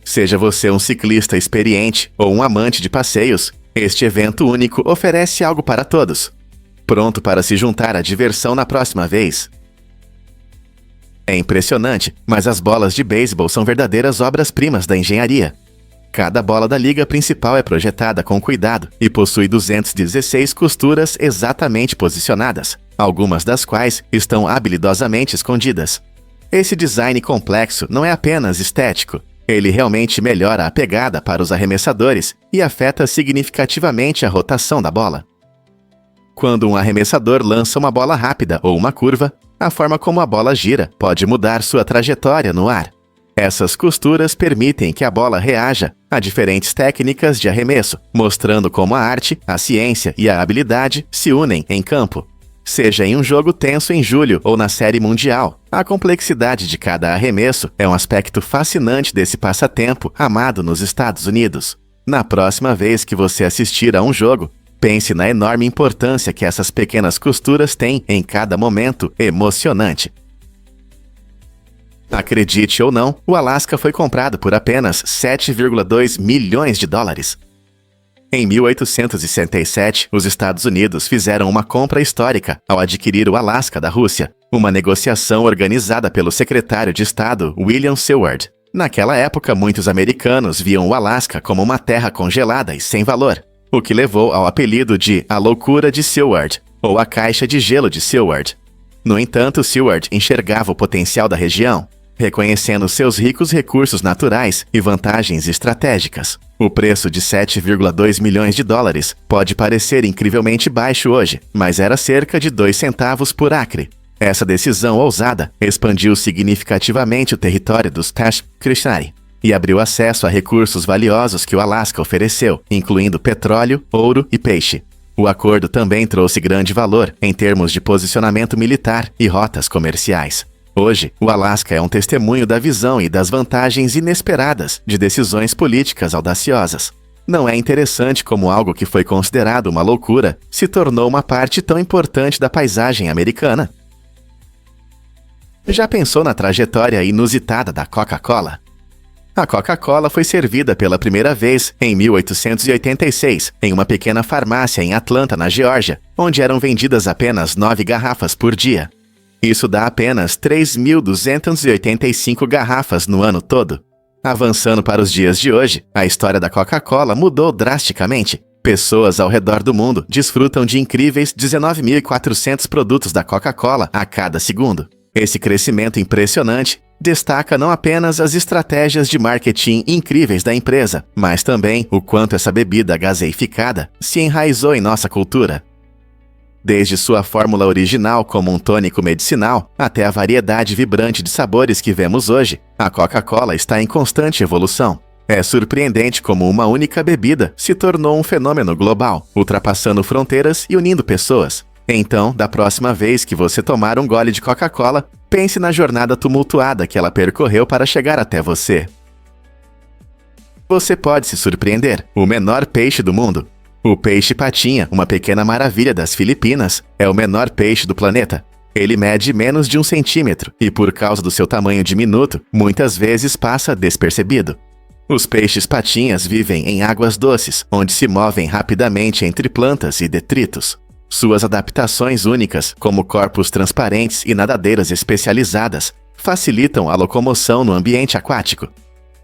Seja você um ciclista experiente ou um amante de passeios, este evento único oferece algo para todos. Pronto para se juntar à diversão na próxima vez? É impressionante, mas as bolas de beisebol são verdadeiras obras-primas da engenharia. Cada bola da liga principal é projetada com cuidado e possui 216 costuras exatamente posicionadas, algumas das quais estão habilidosamente escondidas. Esse design complexo não é apenas estético, ele realmente melhora a pegada para os arremessadores e afeta significativamente a rotação da bola. Quando um arremessador lança uma bola rápida ou uma curva, a forma como a bola gira pode mudar sua trajetória no ar. Essas costuras permitem que a bola reaja a diferentes técnicas de arremesso, mostrando como a arte, a ciência e a habilidade se unem em campo. Seja em um jogo tenso em julho ou na Série Mundial, a complexidade de cada arremesso é um aspecto fascinante desse passatempo amado nos Estados Unidos. Na próxima vez que você assistir a um jogo, pense na enorme importância que essas pequenas costuras têm em cada momento emocionante. Acredite ou não, o Alasca foi comprado por apenas 7,2 milhões de dólares. Em 1867, os Estados Unidos fizeram uma compra histórica ao adquirir o Alasca da Rússia, uma negociação organizada pelo secretário de Estado William Seward. Naquela época, muitos americanos viam o Alasca como uma terra congelada e sem valor, o que levou ao apelido de A Loucura de Seward, ou a Caixa de Gelo de Seward. No entanto, Seward enxergava o potencial da região, reconhecendo seus ricos recursos naturais e vantagens estratégicas. O preço de 7,2 milhões de dólares pode parecer incrivelmente baixo hoje, mas era cerca de 2 centavos por acre. Essa decisão ousada expandiu significativamente o território dos Tash Krishnari e abriu acesso a recursos valiosos que o Alasca ofereceu, incluindo petróleo, ouro e peixe. O acordo também trouxe grande valor em termos de posicionamento militar e rotas comerciais. Hoje, o Alasca é um testemunho da visão e das vantagens inesperadas de decisões políticas audaciosas. Não é interessante como algo que foi considerado uma loucura se tornou uma parte tão importante da paisagem americana? Já pensou na trajetória inusitada da Coca-Cola? A Coca-Cola foi servida pela primeira vez em 1886, em uma pequena farmácia em Atlanta, na Geórgia, onde eram vendidas apenas 9 garrafas por dia. Isso dá apenas 3.285 garrafas no ano todo. Avançando para os dias de hoje, a história da Coca-Cola mudou drasticamente. Pessoas ao redor do mundo desfrutam de incríveis 19.400 produtos da Coca-Cola a cada segundo. Esse crescimento impressionante destaca não apenas as estratégias de marketing incríveis da empresa, mas também o quanto essa bebida gaseificada se enraizou em nossa cultura. Desde sua fórmula original como um tônico medicinal até a variedade vibrante de sabores que vemos hoje, a Coca-Cola está em constante evolução. É surpreendente como uma única bebida se tornou um fenômeno global, ultrapassando fronteiras e unindo pessoas. Então, da próxima vez que você tomar um gole de Coca-Cola, pense na jornada tumultuada que ela percorreu para chegar até você. Você pode se surpreender. O menor peixe do mundo. O peixe-patinha, uma pequena maravilha das Filipinas, é o menor peixe do planeta. Ele mede menos de 1 centímetro e, por causa do seu tamanho diminuto, muitas vezes passa despercebido. Os peixes-patinhas vivem em águas doces, onde se movem rapidamente entre plantas e detritos. Suas adaptações únicas, como corpos transparentes e nadadeiras especializadas, facilitam a locomoção no ambiente aquático.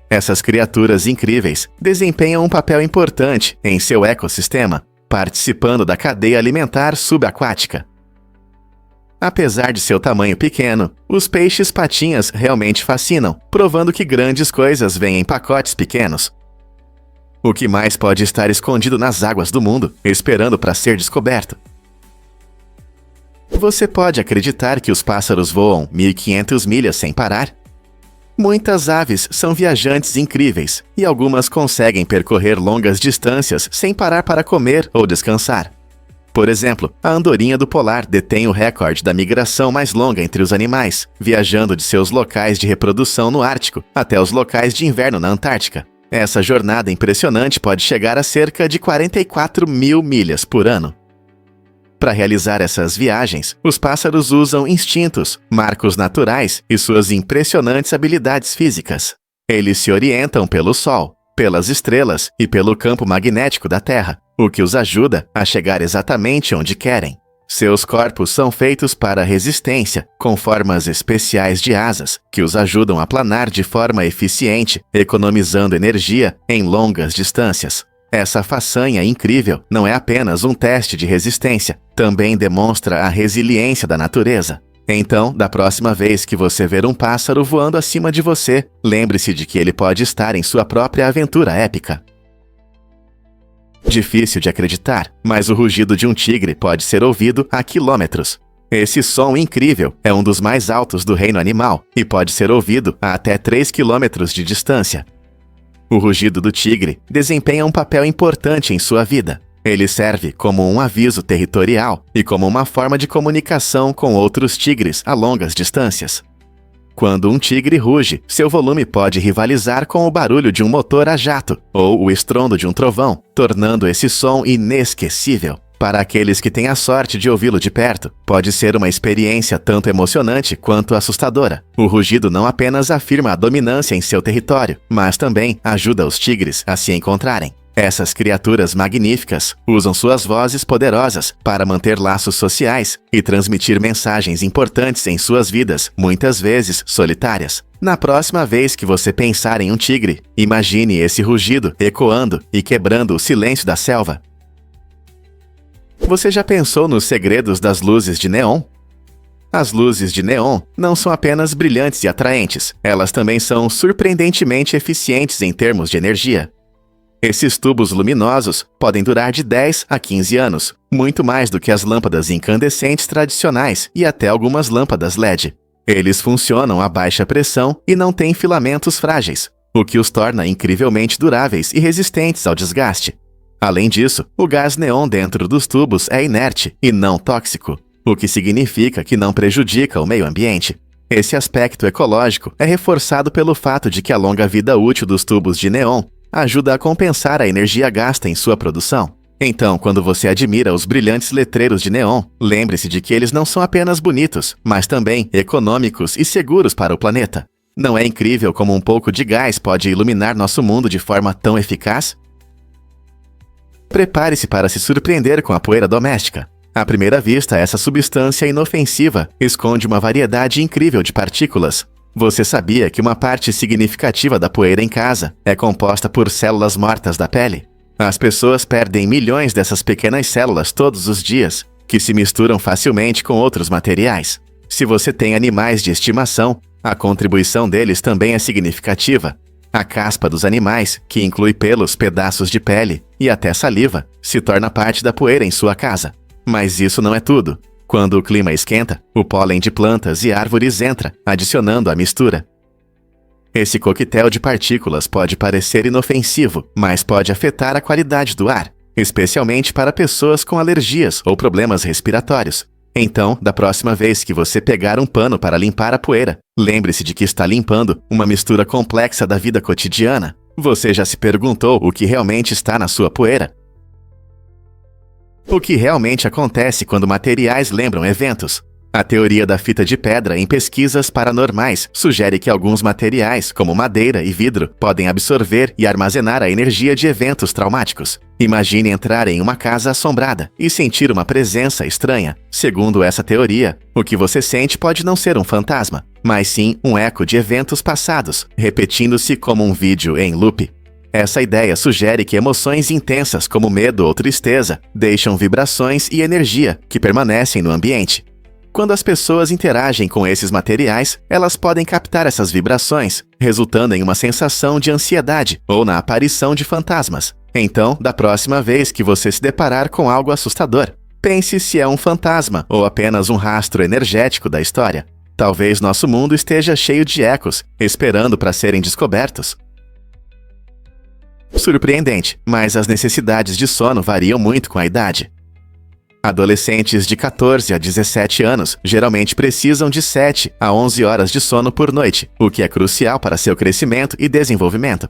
Essas criaturas incríveis desempenham um papel importante em seu ecossistema, participando da cadeia alimentar subaquática. Apesar de seu tamanho pequeno, os peixes-patinhas realmente fascinam, provando que grandes coisas vêm em pacotes pequenos. O que mais pode estar escondido nas águas do mundo, esperando para ser descoberto? Você pode acreditar que os pássaros voam 1.500 milhas sem parar? Muitas aves são viajantes incríveis, e algumas conseguem percorrer longas distâncias sem parar para comer ou descansar. Por exemplo, a andorinha do polar detém o recorde da migração mais longa entre os animais, viajando de seus locais de reprodução no Ártico até os locais de inverno na Antártica. Essa jornada impressionante pode chegar a cerca de 44 mil milhas por ano. Para realizar essas viagens, os pássaros usam instintos, marcos naturais e suas impressionantes habilidades físicas. Eles se orientam pelo Sol, pelas estrelas e pelo campo magnético da Terra, o que os ajuda a chegar exatamente onde querem. Seus corpos são feitos para resistência, com formas especiais de asas, que os ajudam a planar de forma eficiente, economizando energia em longas distâncias. Essa façanha incrível não é apenas um teste de resistência, também demonstra a resiliência da natureza. Então, da próxima vez que você ver um pássaro voando acima de você, lembre-se de que ele pode estar em sua própria aventura épica. Difícil de acreditar, mas o rugido de um tigre pode ser ouvido a quilômetros. Esse som incrível é um dos mais altos do reino animal e pode ser ouvido a até 3 quilômetros de distância. O rugido do tigre desempenha um papel importante em sua vida. Ele serve como um aviso territorial e como uma forma de comunicação com outros tigres a longas distâncias. Quando um tigre ruge, seu volume pode rivalizar com o barulho de um motor a jato ou o estrondo de um trovão, tornando esse som inesquecível. Para aqueles que têm a sorte de ouvi-lo de perto, pode ser uma experiência tanto emocionante quanto assustadora. O rugido não apenas afirma a dominância em seu território, mas também ajuda os tigres a se encontrarem. Essas criaturas magníficas usam suas vozes poderosas para manter laços sociais e transmitir mensagens importantes em suas vidas, muitas vezes solitárias. Na próxima vez que você pensar em um tigre, imagine esse rugido ecoando e quebrando o silêncio da selva. Você já pensou nos segredos das luzes de neon? As luzes de neon não são apenas brilhantes e atraentes, elas também são surpreendentemente eficientes em termos de energia. Esses tubos luminosos podem durar de 10 a 15 anos, muito mais do que as lâmpadas incandescentes tradicionais e até algumas lâmpadas LED. Eles funcionam a baixa pressão e não têm filamentos frágeis, o que os torna incrivelmente duráveis e resistentes ao desgaste. Além disso, o gás neon dentro dos tubos é inerte e não tóxico, o que significa que não prejudica o meio ambiente. Esse aspecto ecológico é reforçado pelo fato de que a longa vida útil dos tubos de neon ajuda a compensar a energia gasta em sua produção. Então, quando você admira os brilhantes letreiros de neon, lembre-se de que eles não são apenas bonitos, mas também econômicos e seguros para o planeta. Não é incrível como um pouco de gás pode iluminar nosso mundo de forma tão eficaz? Prepare-se para se surpreender com a poeira doméstica. À primeira vista, essa substância inofensiva esconde uma variedade incrível de partículas. Você sabia que uma parte significativa da poeira em casa é composta por células mortas da pele? As pessoas perdem milhões dessas pequenas células todos os dias, que se misturam facilmente com outros materiais. Se você tem animais de estimação, a contribuição deles também é significativa. A caspa dos animais, que inclui pelos, pedaços de pele e até saliva, se torna parte da poeira em sua casa. Mas isso não é tudo. Quando o clima esquenta, o pólen de plantas e árvores entra, adicionando à mistura. Esse coquetel de partículas pode parecer inofensivo, mas pode afetar a qualidade do ar, especialmente para pessoas com alergias ou problemas respiratórios. Então, da próxima vez que você pegar um pano para limpar a poeira, lembre-se de que está limpando uma mistura complexa da vida cotidiana. Você já se perguntou o que realmente está na sua poeira? O que realmente acontece quando materiais lembram eventos? A teoria da fita de pedra em pesquisas paranormais sugere que alguns materiais, como madeira e vidro, podem absorver e armazenar a energia de eventos traumáticos. Imagine entrar em uma casa assombrada e sentir uma presença estranha. Segundo essa teoria, o que você sente pode não ser um fantasma, mas sim um eco de eventos passados, repetindo-se como um vídeo em loop. Essa ideia sugere que emoções intensas como medo ou tristeza deixam vibrações e energia que permanecem no ambiente. Quando as pessoas interagem com esses materiais, elas podem captar essas vibrações, resultando em uma sensação de ansiedade ou na aparição de fantasmas. Então, da próxima vez que você se deparar com algo assustador, pense se é um fantasma ou apenas um rastro energético da história. Talvez nosso mundo esteja cheio de ecos, esperando para serem descobertos. Surpreendente, mas as necessidades de sono variam muito com a idade. Adolescentes de 14 a 17 anos geralmente precisam de 7 a 11 horas de sono por noite, o que é crucial para seu crescimento e desenvolvimento.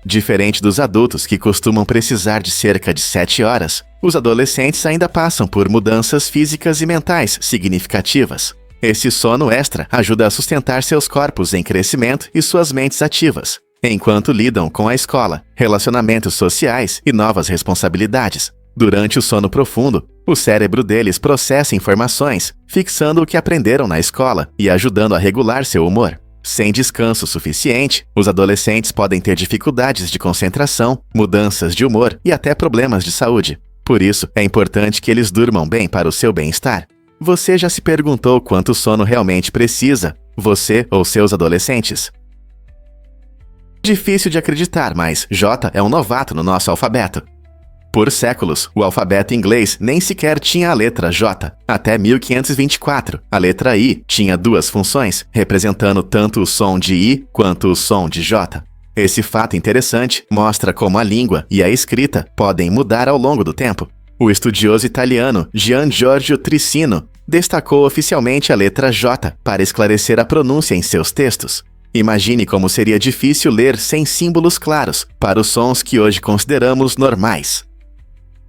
Diferente dos adultos que costumam precisar de cerca de 7 horas, os adolescentes ainda passam por mudanças físicas e mentais significativas. Esse sono extra ajuda a sustentar seus corpos em crescimento e suas mentes ativas, enquanto lidam com a escola, relacionamentos sociais e novas responsabilidades. Durante o sono profundo, o cérebro deles processa informações, fixando o que aprenderam na escola e ajudando a regular seu humor. Sem descanso suficiente, os adolescentes podem ter dificuldades de concentração, mudanças de humor e até problemas de saúde. Por isso, é importante que eles durmam bem para o seu bem-estar. Você já se perguntou quanto sono realmente precisa, você ou seus adolescentes? Difícil de acreditar, mas J é um novato no nosso alfabeto. Por séculos, o alfabeto inglês nem sequer tinha a letra J. Até 1524, a letra I tinha duas funções, representando tanto o som de I quanto o som de J. Esse fato interessante mostra como a língua e a escrita podem mudar ao longo do tempo. O estudioso italiano Gian Giorgio Trissino destacou oficialmente a letra J para esclarecer a pronúncia em seus textos. Imagine como seria difícil ler sem símbolos claros para os sons que hoje consideramos normais.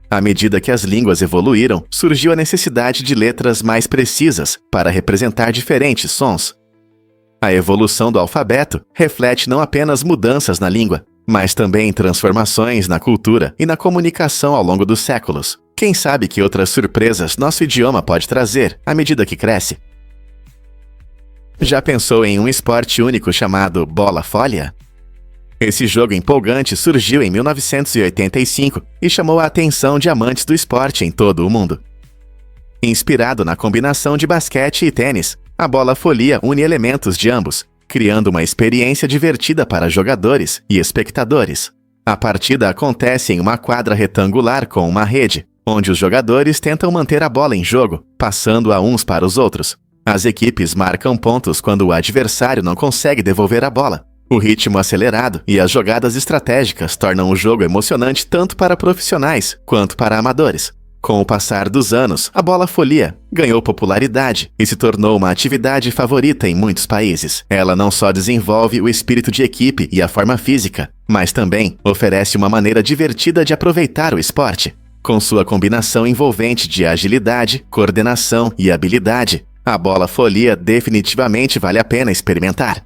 À medida que as línguas evoluíram, surgiu a necessidade de letras mais precisas para representar diferentes sons. A evolução do alfabeto reflete não apenas mudanças na língua, mas também transformações na cultura e na comunicação ao longo dos séculos. Quem sabe que outras surpresas nosso idioma pode trazer à medida que cresce? Já pensou em um esporte único chamado bola-folha? Esse jogo empolgante surgiu em 1985 e chamou a atenção de amantes do esporte em todo o mundo. Inspirado na combinação de basquete e tênis, a bola-folha une elementos de ambos, criando uma experiência divertida para jogadores e espectadores. A partida acontece em uma quadra retangular com uma rede, onde os jogadores tentam manter a bola em jogo, passando-a uns para os outros. As equipes marcam pontos quando o adversário não consegue devolver a bola. O ritmo acelerado e as jogadas estratégicas tornam o jogo emocionante tanto para profissionais quanto para amadores. Com o passar dos anos, a bola-folha ganhou popularidade e se tornou uma atividade favorita em muitos países. Ela não só desenvolve o espírito de equipe e a forma física, mas também oferece uma maneira divertida de aproveitar o esporte. Com sua combinação envolvente de agilidade, coordenação e habilidade, a bola-folha definitivamente vale a pena experimentar.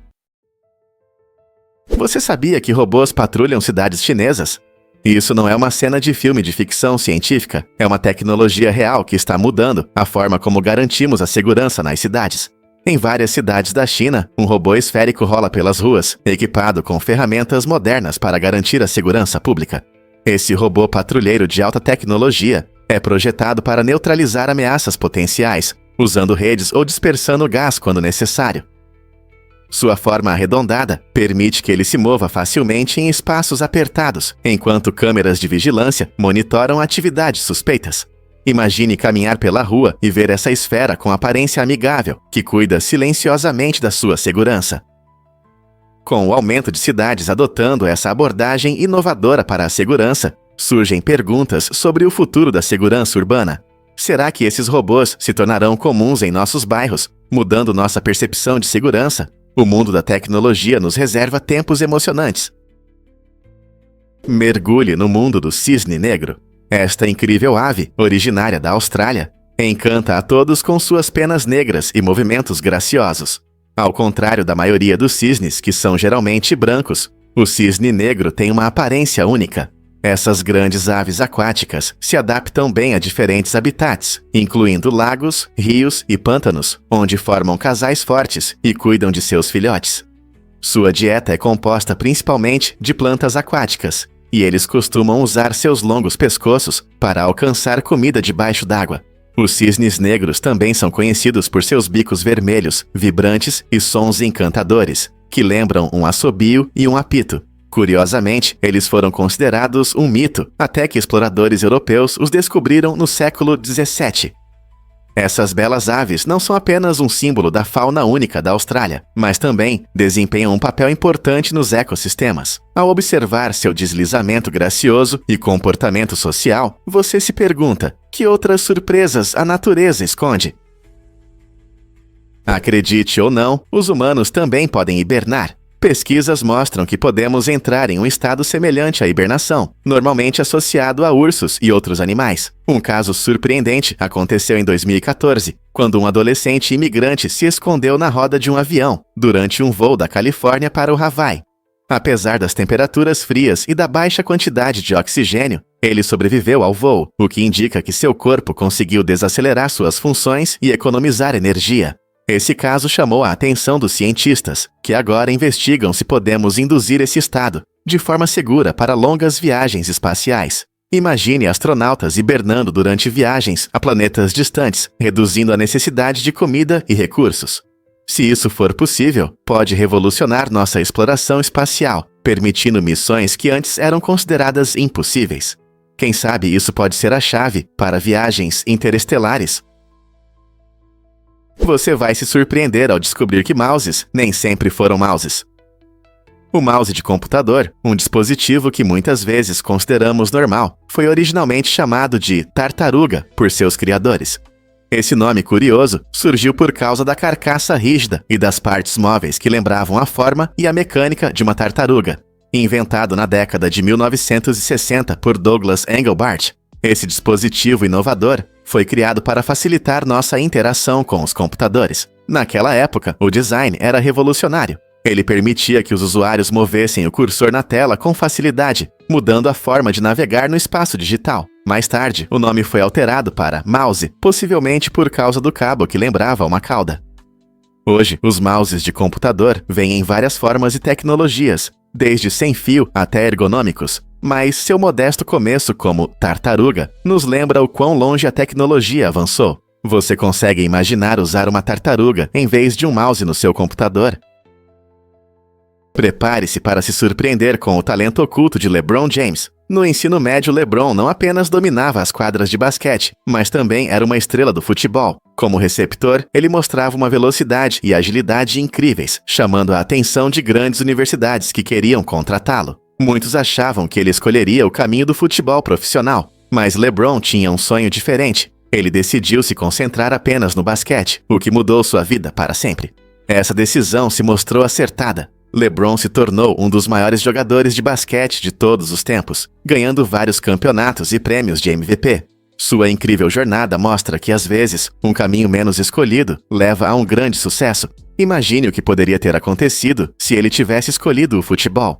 Você sabia que robôs patrulham cidades chinesas? Isso não é uma cena de filme de ficção científica, é uma tecnologia real que está mudando a forma como garantimos a segurança nas cidades. Em várias cidades da China, um robô esférico rola pelas ruas, equipado com ferramentas modernas para garantir a segurança pública. Esse robô patrulheiro de alta tecnologia é projetado para neutralizar ameaças potenciais, usando redes ou dispersando gás quando necessário. Sua forma arredondada permite que ele se mova facilmente em espaços apertados, enquanto câmeras de vigilância monitoram atividades suspeitas. Imagine caminhar pela rua e ver essa esfera com aparência amigável, que cuida silenciosamente da sua segurança. Com o aumento de cidades adotando essa abordagem inovadora para a segurança, surgem perguntas sobre o futuro da segurança urbana. Será que esses robôs se tornarão comuns em nossos bairros, mudando nossa percepção de segurança? O mundo da tecnologia nos reserva tempos emocionantes. Mergulhe no mundo do cisne negro. Esta incrível ave, originária da Austrália, encanta a todos com suas penas negras e movimentos graciosos. Ao contrário da maioria dos cisnes, que são geralmente brancos, o cisne negro tem uma aparência única. Essas grandes aves aquáticas se adaptam bem a diferentes habitats, incluindo lagos, rios e pântanos, onde formam casais fortes e cuidam de seus filhotes. Sua dieta é composta principalmente de plantas aquáticas, e eles costumam usar seus longos pescoços para alcançar comida debaixo d'água. Os cisnes negros também são conhecidos por seus bicos vermelhos, vibrantes e sons encantadores, que lembram um assobio e um apito. Curiosamente, eles foram considerados um mito até que exploradores europeus os descobriram no século XVII. Essas belas aves não são apenas um símbolo da fauna única da Austrália, mas também desempenham um papel importante nos ecossistemas. Ao observar seu deslizamento gracioso e comportamento social, você se pergunta: que outras surpresas a natureza esconde? Acredite ou não, os humanos também podem hibernar. Pesquisas mostram que podemos entrar em um estado semelhante à hibernação, normalmente associado a ursos e outros animais. Um caso surpreendente aconteceu em 2014, quando um adolescente imigrante se escondeu na roda de um avião, durante um voo da Califórnia para o Havaí. Apesar das temperaturas frias e da baixa quantidade de oxigênio, ele sobreviveu ao voo, o que indica que seu corpo conseguiu desacelerar suas funções e economizar energia. Esse caso chamou a atenção dos cientistas, que agora investigam se podemos induzir esse estado, de forma segura para longas viagens espaciais. Imagine astronautas hibernando durante viagens a planetas distantes, reduzindo a necessidade de comida e recursos. Se isso for possível, pode revolucionar nossa exploração espacial, permitindo missões que antes eram consideradas impossíveis. Quem sabe isso pode ser a chave para viagens interestelares? Você vai se surpreender ao descobrir que mouses nem sempre foram mouses. O mouse de computador, um dispositivo que muitas vezes consideramos normal, foi originalmente chamado de tartaruga por seus criadores. Esse nome curioso surgiu por causa da carcaça rígida e das partes móveis que lembravam a forma e a mecânica de uma tartaruga. Inventado na década de 1960 por Douglas Engelbart, esse dispositivo inovador foi criado para facilitar nossa interação com os computadores. Naquela época, o design era revolucionário. Ele permitia que os usuários movessem o cursor na tela com facilidade, mudando a forma de navegar no espaço digital. Mais tarde, o nome foi alterado para mouse, possivelmente por causa do cabo que lembrava uma cauda. Hoje, os mouses de computador vêm em várias formas e tecnologias, desde sem fio até ergonômicos. Mas seu modesto começo como tartaruga nos lembra o quão longe a tecnologia avançou. Você consegue imaginar usar uma tartaruga em vez de um mouse no seu computador? Prepare-se para se surpreender com o talento oculto de LeBron James. No ensino médio, LeBron não apenas dominava as quadras de basquete, mas também era uma estrela do futebol. Como receptor, ele mostrava uma velocidade e agilidade incríveis, chamando a atenção de grandes universidades que queriam contratá-lo. Muitos achavam que ele escolheria o caminho do futebol profissional, mas LeBron tinha um sonho diferente. Ele decidiu se concentrar apenas no basquete, o que mudou sua vida para sempre. Essa decisão se mostrou acertada. LeBron se tornou um dos maiores jogadores de basquete de todos os tempos, ganhando vários campeonatos e prêmios de MVP. Sua incrível jornada mostra que, às vezes, um caminho menos escolhido leva a um grande sucesso. Imagine o que poderia ter acontecido se ele tivesse escolhido o futebol.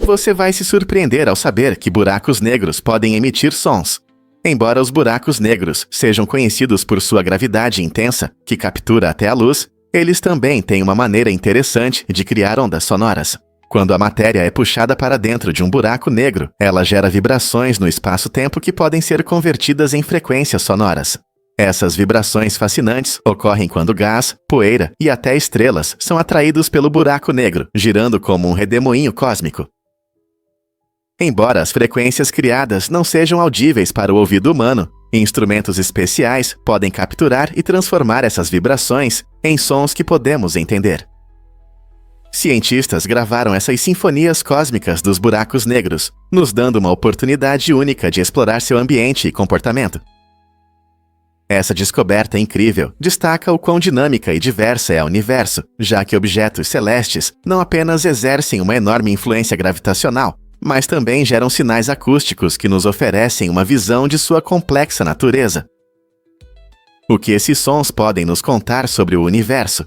Você vai se surpreender ao saber que buracos negros podem emitir sons. Embora os buracos negros sejam conhecidos por sua gravidade intensa, que captura até a luz, eles também têm uma maneira interessante de criar ondas sonoras. Quando a matéria é puxada para dentro de um buraco negro, ela gera vibrações no espaço-tempo que podem ser convertidas em frequências sonoras. Essas vibrações fascinantes ocorrem quando gás, poeira e até estrelas são atraídos pelo buraco negro, girando como um redemoinho cósmico. Embora as frequências criadas não sejam audíveis para o ouvido humano, instrumentos especiais podem capturar e transformar essas vibrações em sons que podemos entender. Cientistas gravaram essas sinfonias cósmicas dos buracos negros, nos dando uma oportunidade única de explorar seu ambiente e comportamento. Essa descoberta incrível destaca o quão dinâmica e diversa é o universo, já que objetos celestes não apenas exercem uma enorme influência gravitacional, mas também geram sinais acústicos que nos oferecem uma visão de sua complexa natureza. O que esses sons podem nos contar sobre o universo?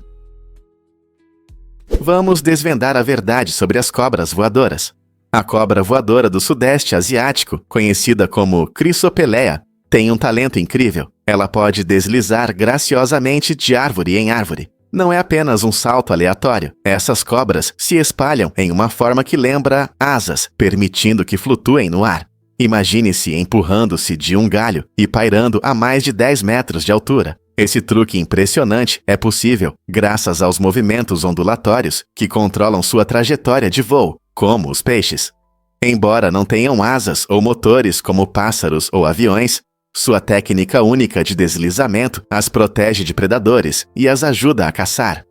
Vamos desvendar a verdade sobre as cobras voadoras. A cobra voadora do Sudeste Asiático, conhecida como Chrysopelea, tem um talento incrível. Ela pode deslizar graciosamente de árvore em árvore. Não é apenas um salto aleatório. Essas cobras se espalham em uma forma que lembra asas, permitindo que flutuem no ar. Imagine-se empurrando-se de um galho e pairando a mais de 10 metros de altura. Esse truque impressionante é possível graças aos movimentos ondulatórios que controlam sua trajetória de voo, como os peixes. Embora não tenham asas ou motores como pássaros ou aviões, sua técnica única de deslizamento as protege de predadores e as ajuda a caçar.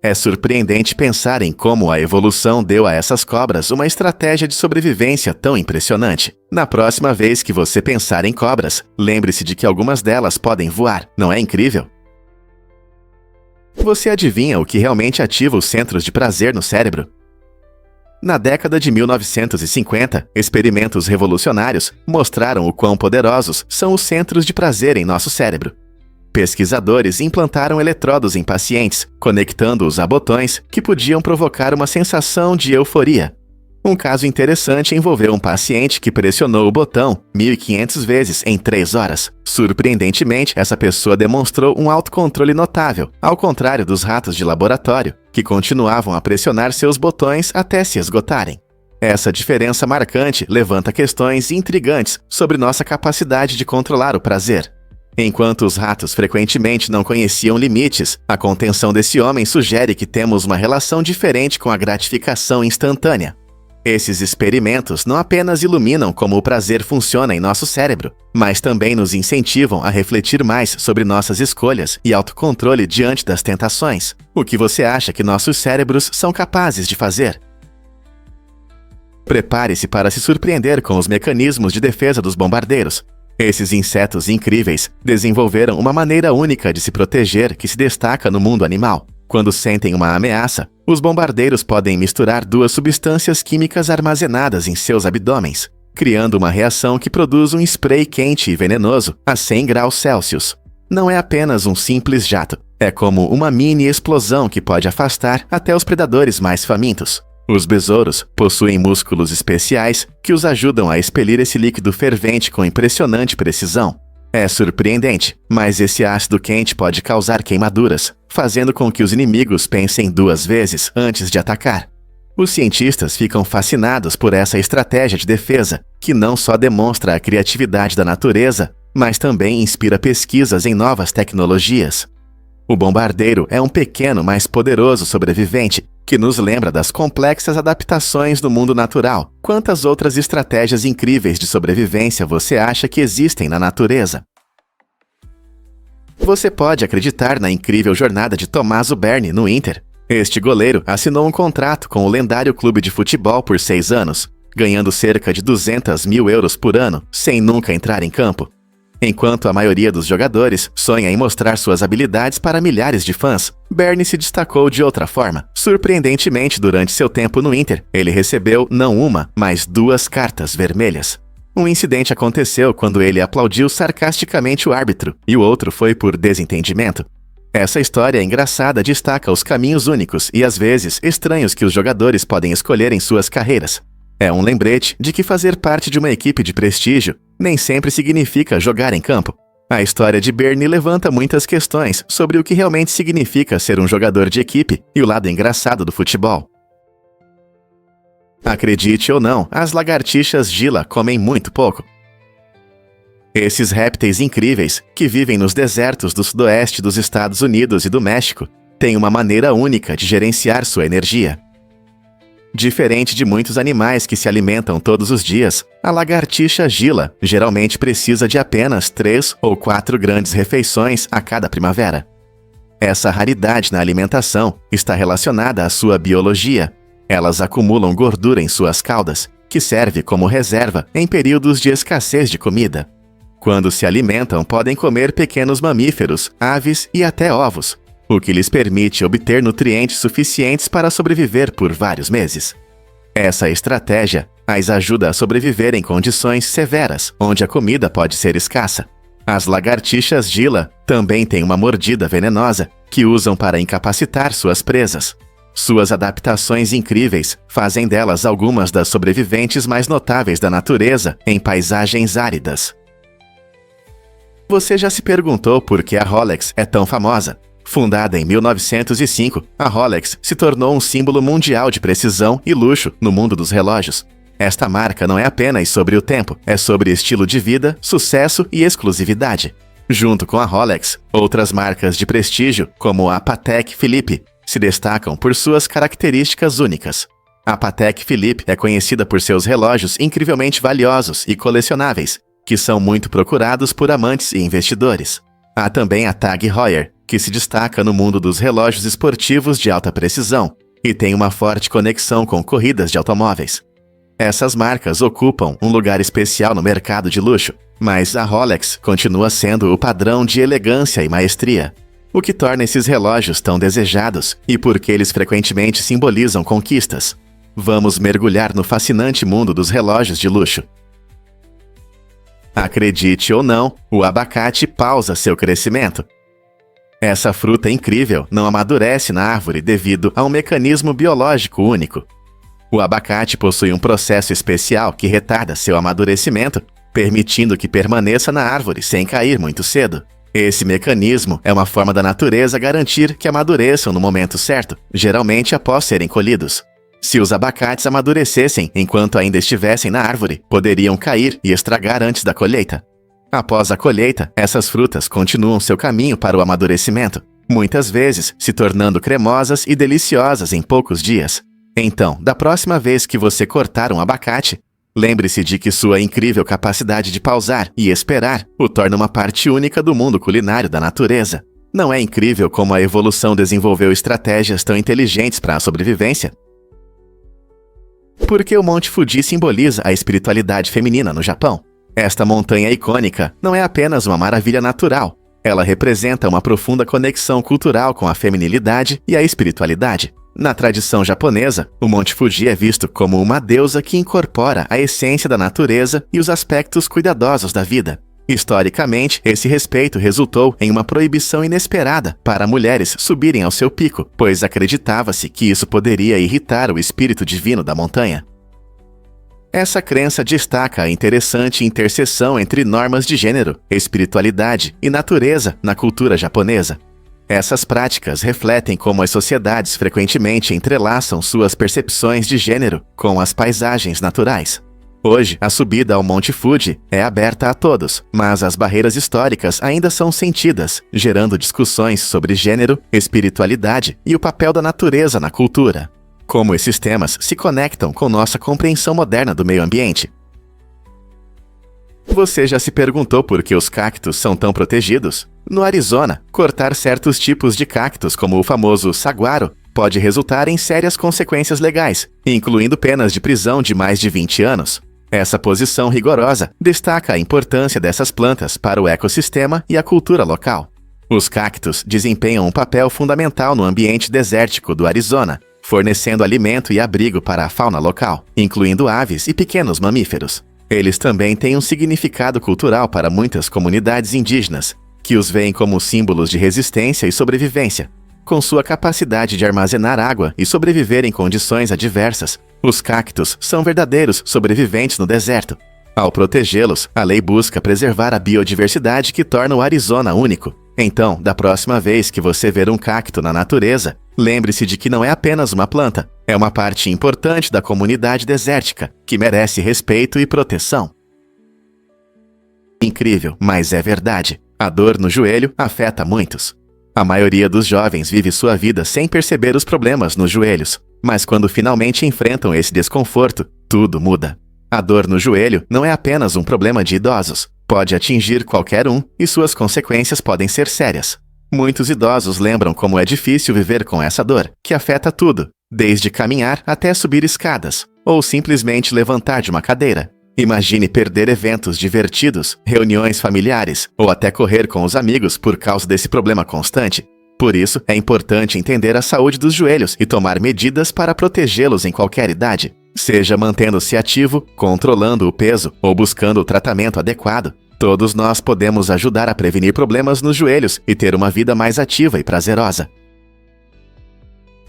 É surpreendente pensar em como a evolução deu a essas cobras uma estratégia de sobrevivência tão impressionante. Na próxima vez que você pensar em cobras, lembre-se de que algumas delas podem voar. Não é incrível? Você adivinha o que realmente ativa os centros de prazer no cérebro? Na década de 1950, experimentos revolucionários mostraram o quão poderosos são os centros de prazer em nosso cérebro. Pesquisadores implantaram eletrodos em pacientes, conectando-os a botões que podiam provocar uma sensação de euforia. Um caso interessante envolveu um paciente que pressionou o botão 1.500 vezes em 3 horas. Surpreendentemente, essa pessoa demonstrou um autocontrole notável, ao contrário dos ratos de laboratório, que continuavam a pressionar seus botões até se esgotarem. Essa diferença marcante levanta questões intrigantes sobre nossa capacidade de controlar o prazer. Enquanto os ratos frequentemente não conheciam limites, a contenção desse homem sugere que temos uma relação diferente com a gratificação instantânea. Esses experimentos não apenas iluminam como o prazer funciona em nosso cérebro, mas também nos incentivam a refletir mais sobre nossas escolhas e autocontrole diante das tentações. O que você acha que nossos cérebros são capazes de fazer? Prepare-se para se surpreender com os mecanismos de defesa dos bombardeiros. Esses insetos incríveis desenvolveram uma maneira única de se proteger que se destaca no mundo animal. Quando sentem uma ameaça, os bombardeiros podem misturar 2 substâncias químicas armazenadas em seus abdômenes, criando uma reação que produz um spray quente e venenoso a 100 graus Celsius. Não é apenas um simples jato, é como uma mini explosão que pode afastar até os predadores mais famintos. Os besouros possuem músculos especiais que os ajudam a expelir esse líquido fervente com impressionante precisão. É surpreendente, mas esse ácido quente pode causar queimaduras, fazendo com que os inimigos pensem 2 vezes antes de atacar. Os cientistas ficam fascinados por essa estratégia de defesa, que não só demonstra a criatividade da natureza, mas também inspira pesquisas em novas tecnologias. O bombardeiro é um pequeno, mas poderoso sobrevivente que nos lembra das complexas adaptações do mundo natural. Quantas outras estratégias incríveis de sobrevivência você acha que existem na natureza? Você pode acreditar na incrível jornada de Tommaso Berni no Inter. Este goleiro assinou um contrato com o lendário clube de futebol por 6 anos, ganhando cerca de 200 mil euros por ano, sem nunca entrar em campo. Enquanto a maioria dos jogadores sonha em mostrar suas habilidades para milhares de fãs, Berni se destacou de outra forma. Surpreendentemente, durante seu tempo no Inter, ele recebeu não uma, mas 2 cartas vermelhas. Um incidente aconteceu quando ele aplaudiu sarcasticamente o árbitro, e o outro foi por desentendimento. Essa história engraçada destaca os caminhos únicos e às vezes estranhos que os jogadores podem escolher em suas carreiras. É um lembrete de que fazer parte de uma equipe de prestígio nem sempre significa jogar em campo. A história de Berni levanta muitas questões sobre o que realmente significa ser um jogador de equipe e o lado engraçado do futebol. Acredite ou não, as lagartixas Gila comem muito pouco. Esses répteis incríveis, que vivem nos desertos do sudoeste dos Estados Unidos e do México, têm uma maneira única de gerenciar sua energia. Diferente de muitos animais que se alimentam todos os dias, a lagartixa Gila geralmente precisa de apenas 3 ou 4 grandes refeições a cada primavera. Essa raridade na alimentação está relacionada à sua biologia. Elas acumulam gordura em suas caudas, que serve como reserva em períodos de escassez de comida. Quando se alimentam, podem comer pequenos mamíferos, aves e até ovos, o que lhes permite obter nutrientes suficientes para sobreviver por vários meses. Essa estratégia as ajuda a sobreviver em condições severas, onde a comida pode ser escassa. As lagartixas Gila também têm uma mordida venenosa que usam para incapacitar suas presas. Suas adaptações incríveis fazem delas algumas das sobreviventes mais notáveis da natureza em paisagens áridas. Você já se perguntou por que a Rolex é tão famosa? Fundada em 1905, a Rolex se tornou um símbolo mundial de precisão e luxo no mundo dos relógios. Esta marca não é apenas sobre o tempo, é sobre estilo de vida, sucesso e exclusividade. Junto com a Rolex, outras marcas de prestígio, como a Patek Philippe, se destacam por suas características únicas. A Patek Philippe é conhecida por seus relógios incrivelmente valiosos e colecionáveis, que são muito procurados por amantes e investidores. Há também a TAG Heuer, que se destaca no mundo dos relógios esportivos de alta precisão e tem uma forte conexão com corridas de automóveis. Essas marcas ocupam um lugar especial no mercado de luxo, mas a Rolex continua sendo o padrão de elegância e maestria. O que torna esses relógios tão desejados e por que eles frequentemente simbolizam conquistas. Vamos mergulhar no fascinante mundo dos relógios de luxo. Acredite ou não, o abacate pausa seu crescimento. Essa fruta incrível não amadurece na árvore devido a um mecanismo biológico único. O abacate possui um processo especial que retarda seu amadurecimento, permitindo que permaneça na árvore sem cair muito cedo. Esse mecanismo é uma forma da natureza garantir que amadureçam no momento certo, geralmente após serem colhidos. Se os abacates amadurecessem enquanto ainda estivessem na árvore, poderiam cair e estragar antes da colheita. Após a colheita, essas frutas continuam seu caminho para o amadurecimento, muitas vezes se tornando cremosas e deliciosas em poucos dias. Então, da próxima vez que você cortar um abacate, lembre-se de que sua incrível capacidade de pausar e esperar o torna uma parte única do mundo culinário da natureza. Não é incrível como a evolução desenvolveu estratégias tão inteligentes para a sobrevivência? Porque o Monte Fuji simboliza a espiritualidade feminina no Japão. Esta montanha icônica não é apenas uma maravilha natural, ela representa uma profunda conexão cultural com a feminilidade e a espiritualidade. Na tradição japonesa, o Monte Fuji é visto como uma deusa que incorpora a essência da natureza e os aspectos cuidadosos da vida. Historicamente, esse respeito resultou em uma proibição inesperada para mulheres subirem ao seu pico, pois acreditava-se que isso poderia irritar o espírito divino da montanha. Essa crença destaca a interessante interseção entre normas de gênero, espiritualidade e natureza na cultura japonesa. Essas práticas refletem como as sociedades frequentemente entrelaçam suas percepções de gênero com as paisagens naturais. Hoje, a subida ao Monte Fuji é aberta a todos, mas as barreiras históricas ainda são sentidas, gerando discussões sobre gênero, espiritualidade e o papel da natureza na cultura. Como esses temas se conectam com nossa compreensão moderna do meio ambiente? Você já se perguntou por que os cactos são tão protegidos? No Arizona, cortar certos tipos de cactos, como o famoso saguaro, pode resultar em sérias consequências legais, incluindo penas de prisão de mais de 20 anos. Essa posição rigorosa destaca a importância dessas plantas para o ecossistema e a cultura local. Os cactos desempenham um papel fundamental no ambiente desértico do Arizona, fornecendo alimento e abrigo para a fauna local, incluindo aves e pequenos mamíferos. Eles também têm um significado cultural para muitas comunidades indígenas, que os veem como símbolos de resistência e sobrevivência. Com sua capacidade de armazenar água e sobreviver em condições adversas, os cactos são verdadeiros sobreviventes no deserto. Ao protegê-los, a lei busca preservar a biodiversidade que torna o Arizona único. Então, da próxima vez que você ver um cacto na natureza, lembre-se de que não é apenas uma planta, é uma parte importante da comunidade desértica, que merece respeito e proteção. Incrível, mas é verdade. A dor no joelho afeta muitos. A maioria dos jovens vive sua vida sem perceber os problemas nos joelhos, mas quando finalmente enfrentam esse desconforto, tudo muda. A dor no joelho não é apenas um problema de idosos. Pode atingir qualquer um e suas consequências podem ser sérias. Muitos idosos lembram como é difícil viver com essa dor, que afeta tudo, desde caminhar até subir escadas, ou simplesmente levantar de uma cadeira. Imagine perder eventos divertidos, reuniões familiares ou até correr com os amigos por causa desse problema constante. Por isso, é importante entender a saúde dos joelhos e tomar medidas para protegê-los em qualquer idade. Seja mantendo-se ativo, controlando o peso ou buscando o tratamento adequado. Todos nós podemos ajudar a prevenir problemas nos joelhos e ter uma vida mais ativa e prazerosa.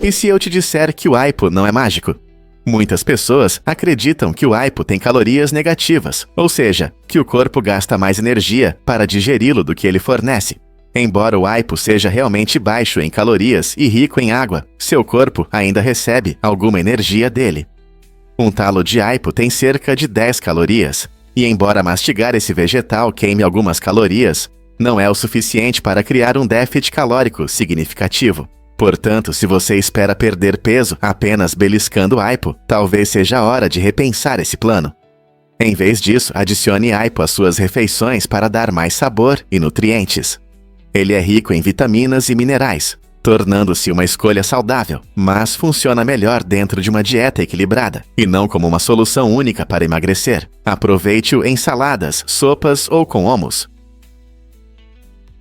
E se eu te disser que o Aipo não é mágico? Muitas pessoas acreditam que o Aipo tem calorias negativas, ou seja, que o corpo gasta mais energia para digeri-lo do que ele fornece. Embora o Aipo seja realmente baixo em calorias e rico em água, seu corpo ainda recebe alguma energia dele. Um talo de Aipo tem cerca de 10 calorias, e embora mastigar esse vegetal queime algumas calorias, não é o suficiente para criar um déficit calórico significativo. Portanto, se você espera perder peso apenas beliscando Aipo, talvez seja a hora de repensar esse plano. Em vez disso, adicione Aipo às suas refeições para dar mais sabor e nutrientes. Ele é rico em vitaminas e minerais, tornando-se uma escolha saudável, mas funciona melhor dentro de uma dieta equilibrada, e não como uma solução única para emagrecer. Aproveite-o em saladas, sopas ou com hummus.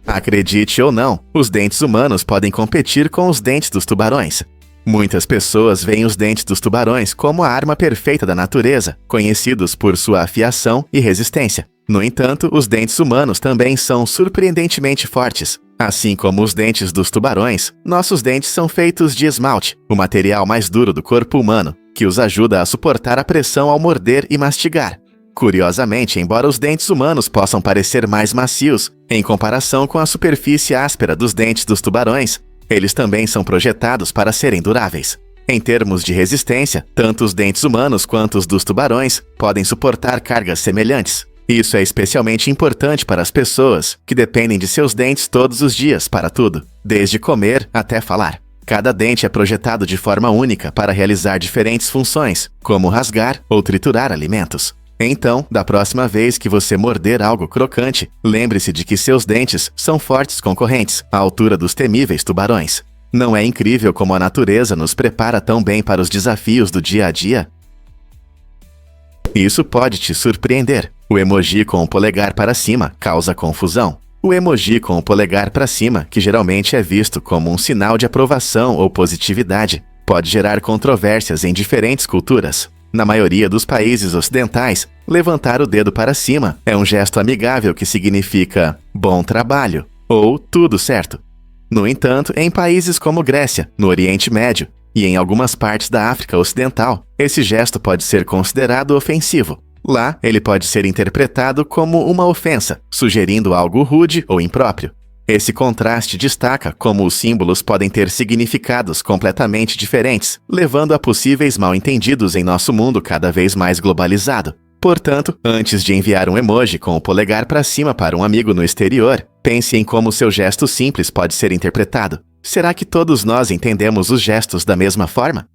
Acredite ou não, os dentes humanos podem competir com os dentes dos tubarões. Muitas pessoas veem os dentes dos tubarões como a arma perfeita da natureza, conhecidos por sua afiação e resistência. No entanto, os dentes humanos também são surpreendentemente fortes. Assim como os dentes dos tubarões, nossos dentes são feitos de esmalte, o material mais duro do corpo humano, que os ajuda a suportar a pressão ao morder e mastigar. Curiosamente, embora os dentes humanos possam parecer mais macios, em comparação com a superfície áspera dos dentes dos tubarões, eles também são projetados para serem duráveis. Em termos de resistência, tanto os dentes humanos quanto os dos tubarões podem suportar cargas semelhantes. Isso é especialmente importante para as pessoas que dependem de seus dentes todos os dias para tudo, desde comer até falar. Cada dente é projetado de forma única para realizar diferentes funções, como rasgar ou triturar alimentos. Então, da próxima vez que você morder algo crocante, lembre-se de que seus dentes são fortes concorrentes, à altura dos temíveis tubarões. Não é incrível como a natureza nos prepara tão bem para os desafios do dia a dia? Isso pode te surpreender. O emoji com o polegar para cima causa confusão. O emoji com o polegar para cima, que geralmente é visto como um sinal de aprovação ou positividade, pode gerar controvérsias em diferentes culturas. Na maioria dos países ocidentais, levantar o dedo para cima é um gesto amigável que significa bom trabalho ou tudo certo. No entanto, em países como Grécia, no Oriente Médio e em algumas partes da África Ocidental, esse gesto pode ser considerado ofensivo. Lá, ele pode ser interpretado como uma ofensa, sugerindo algo rude ou impróprio. Esse contraste destaca como os símbolos podem ter significados completamente diferentes, levando a possíveis mal-entendidos em nosso mundo cada vez mais globalizado. Portanto, antes de enviar um emoji com o polegar para cima para um amigo no exterior, pense em como seu gesto simples pode ser interpretado. Será que todos nós entendemos os gestos da mesma forma?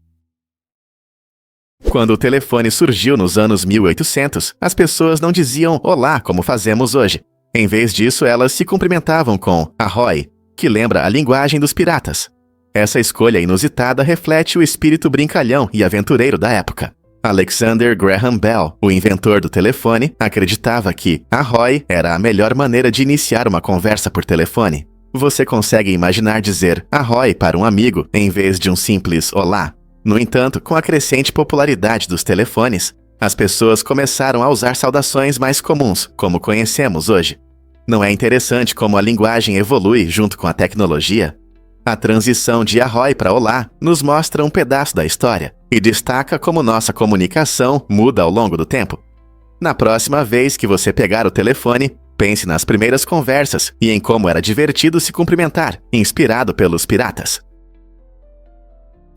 Quando o telefone surgiu nos anos 1800, as pessoas não diziam olá como fazemos hoje. Em vez disso, elas se cumprimentavam com ahoy, que lembra a linguagem dos piratas. Essa escolha inusitada reflete o espírito brincalhão e aventureiro da época. Alexander Graham Bell, o inventor do telefone, acreditava que ahoy era a melhor maneira de iniciar uma conversa por telefone. Você consegue imaginar dizer ahoy para um amigo em vez de um simples olá? No entanto, com a crescente popularidade dos telefones, as pessoas começaram a usar saudações mais comuns, como conhecemos hoje. Não é interessante como a linguagem evolui junto com a tecnologia? A transição de ahoy para olá nos mostra um pedaço da história e destaca como nossa comunicação muda ao longo do tempo. Na próxima vez que você pegar o telefone, pense nas primeiras conversas e em como era divertido se cumprimentar, inspirado pelos piratas.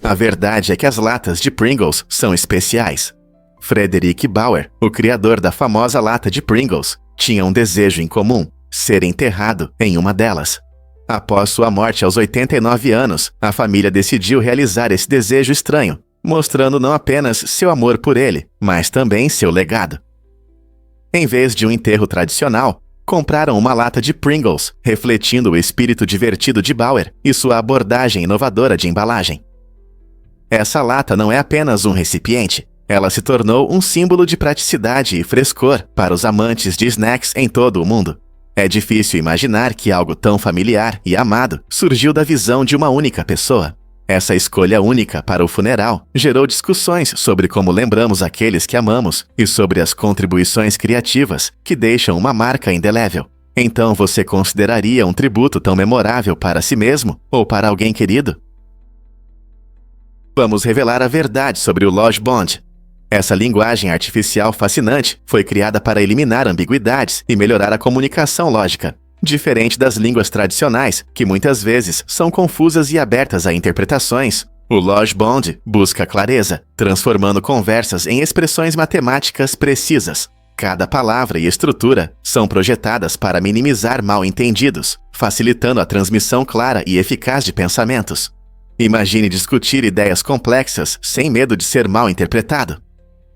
A verdade é que as latas de Pringles são especiais. Frederick Bauer, o criador da famosa lata de Pringles, tinha um desejo em comum: ser enterrado em uma delas. Após sua morte aos 89 anos, a família decidiu realizar esse desejo estranho, mostrando não apenas seu amor por ele, mas também seu legado. Em vez de um enterro tradicional, compraram uma lata de Pringles, refletindo o espírito divertido de Bauer e sua abordagem inovadora de embalagem. Essa lata não é apenas um recipiente, Ela se tornou um símbolo de praticidade e frescor para os amantes de snacks em todo o mundo. É difícil imaginar que algo tão familiar e amado surgiu da visão de uma única pessoa. Essa escolha única para o funeral gerou discussões sobre como lembramos aqueles que amamos e sobre as contribuições criativas que deixam uma marca indelével. Então você consideraria um tributo tão memorável para si mesmo ou para alguém querido? Vamos revelar a verdade sobre o Loge Bond. Essa linguagem artificial fascinante foi criada para eliminar ambiguidades e melhorar a comunicação lógica. Diferente das línguas tradicionais, que muitas vezes são confusas e abertas a interpretações, o Loge Bond busca clareza, transformando conversas em expressões matemáticas precisas. Cada palavra e estrutura são projetadas para minimizar mal-entendidos, facilitando a transmissão clara e eficaz de pensamentos. Imagine discutir ideias complexas sem medo de ser mal interpretado.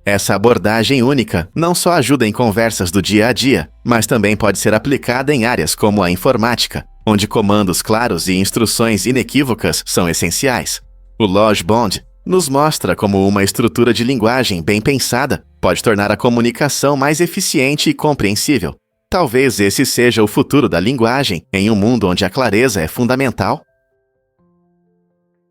Essa abordagem única não só ajuda em conversas do dia a dia, mas também pode ser aplicada em áreas como a informática, onde comandos claros e instruções inequívocas são essenciais. O Loge Bond nos mostra como uma estrutura de linguagem bem pensada pode tornar a comunicação mais eficiente e compreensível. Talvez esse seja o futuro da linguagem em um mundo onde a clareza é fundamental.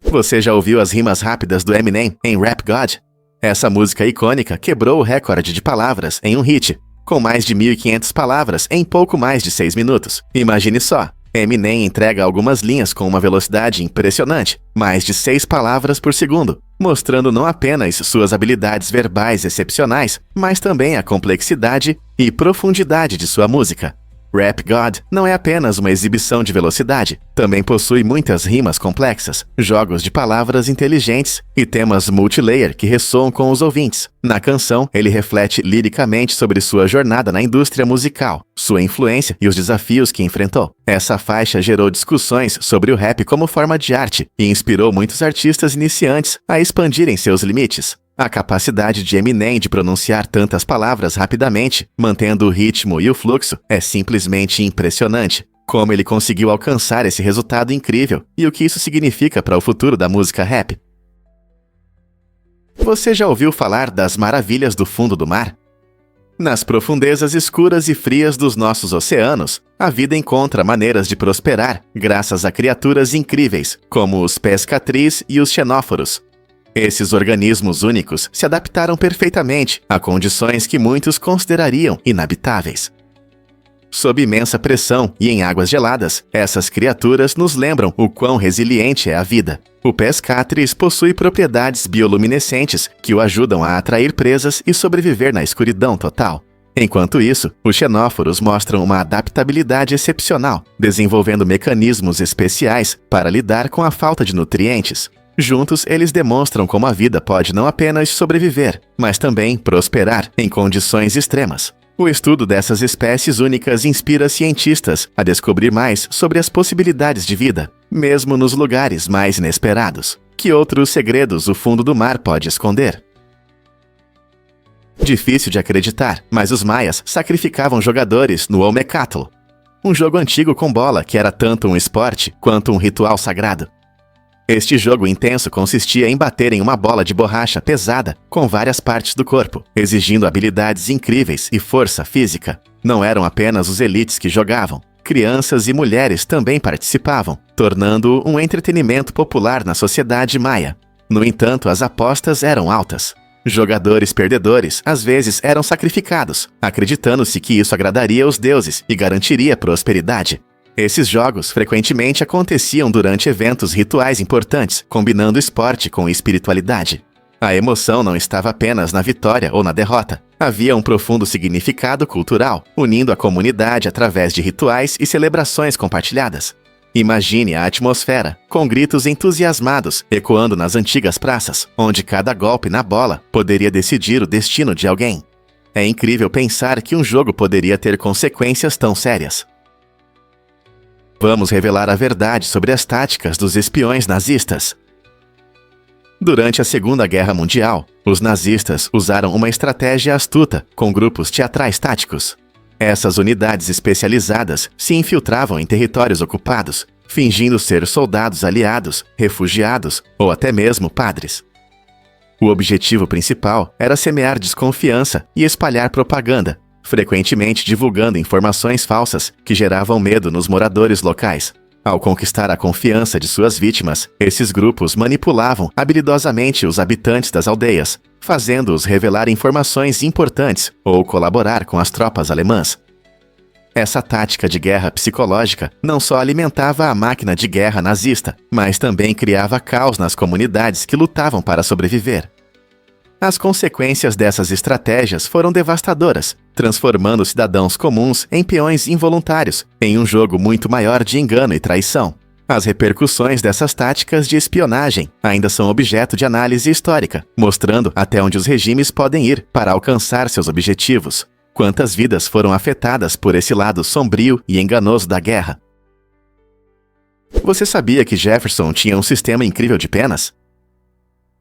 Você já ouviu as rimas rápidas do Eminem em Rap God? Essa música icônica quebrou o recorde de palavras em um hit, com mais de 1.500 palavras em pouco mais de 6 minutos. Imagine só, Eminem entrega algumas linhas com uma velocidade impressionante, mais de 6 palavras por segundo, mostrando não apenas suas habilidades verbais excepcionais, mas também a complexidade e profundidade de sua música. Rap God não é apenas uma exibição de velocidade, também possui muitas rimas complexas, jogos de palavras inteligentes e temas multilayer que ressoam com os ouvintes. Na canção, ele reflete liricamente sobre sua jornada na indústria musical, sua influência e os desafios que enfrentou. Essa faixa gerou discussões sobre o rap como forma de arte e inspirou muitos artistas iniciantes a expandirem seus limites. A capacidade de Eminem de pronunciar tantas palavras rapidamente, mantendo o ritmo e o fluxo, é simplesmente impressionante. Como ele conseguiu alcançar esse resultado incrível e o que isso significa para o futuro da música rap. Você já ouviu falar das maravilhas do fundo do mar? Nas profundezas escuras e frias dos nossos oceanos, a vida encontra maneiras de prosperar graças a criaturas incríveis, como os pescatris e os xenóforos. Esses organismos únicos se adaptaram perfeitamente a condições que muitos considerariam inabitáveis. Sob imensa pressão e em águas geladas, essas criaturas nos lembram o quão resiliente é a vida. O pescatris possui propriedades bioluminescentes que o ajudam a atrair presas e sobreviver na escuridão total. Enquanto isso, os xenóforos mostram uma adaptabilidade excepcional, desenvolvendo mecanismos especiais para lidar com a falta de nutrientes. Juntos, eles demonstram como a vida pode não apenas sobreviver, mas também prosperar em condições extremas. O estudo dessas espécies únicas inspira cientistas a descobrir mais sobre as possibilidades de vida, mesmo nos lugares mais inesperados. Que outros segredos o fundo do mar pode esconder? Difícil de acreditar, mas os maias sacrificavam jogadores no Omegatl, um jogo antigo com bola que era tanto um esporte quanto um ritual sagrado. Este jogo intenso consistia em bater em uma bola de borracha pesada com várias partes do corpo, exigindo habilidades incríveis e força física. Não eram apenas os elites que jogavam. Crianças e mulheres também participavam, tornando-o um entretenimento popular na sociedade maia. No entanto, as apostas eram altas. Jogadores perdedores às vezes eram sacrificados, acreditando-se que isso agradaria os deuses e garantiria prosperidade. Esses jogos frequentemente aconteciam durante eventos rituais importantes, combinando esporte com espiritualidade. A emoção não estava apenas na vitória ou na derrota. Havia um profundo significado cultural, unindo a comunidade através de rituais e celebrações compartilhadas. Imagine a atmosfera, com gritos entusiasmados ecoando nas antigas praças, onde cada golpe na bola poderia decidir o destino de alguém. É incrível pensar que um jogo poderia ter consequências tão sérias. Vamos revelar a verdade sobre as táticas dos espiões nazistas. Durante a Segunda Guerra Mundial, os nazistas usaram uma estratégia astuta com grupos teatrais táticos. Essas unidades especializadas se infiltravam em territórios ocupados, fingindo ser soldados aliados, refugiados ou até mesmo padres. O objetivo principal era semear desconfiança e espalhar propaganda, frequentemente divulgando informações falsas que geravam medo nos moradores locais. Ao conquistar a confiança de suas vítimas, esses grupos manipulavam habilidosamente os habitantes das aldeias, fazendo-os revelar informações importantes ou colaborar com as tropas alemãs. Essa tática de guerra psicológica não só alimentava a máquina de guerra nazista, mas também criava caos nas comunidades que lutavam para sobreviver. As consequências dessas estratégias foram devastadoras, transformando cidadãos comuns em peões involuntários, em um jogo muito maior de engano e traição. As repercussões dessas táticas de espionagem ainda são objeto de análise histórica, mostrando até onde os regimes podem ir para alcançar seus objetivos. Quantas vidas foram afetadas por esse lado sombrio e enganoso da guerra? Você sabia que Jefferson tinha um sistema incrível de penas?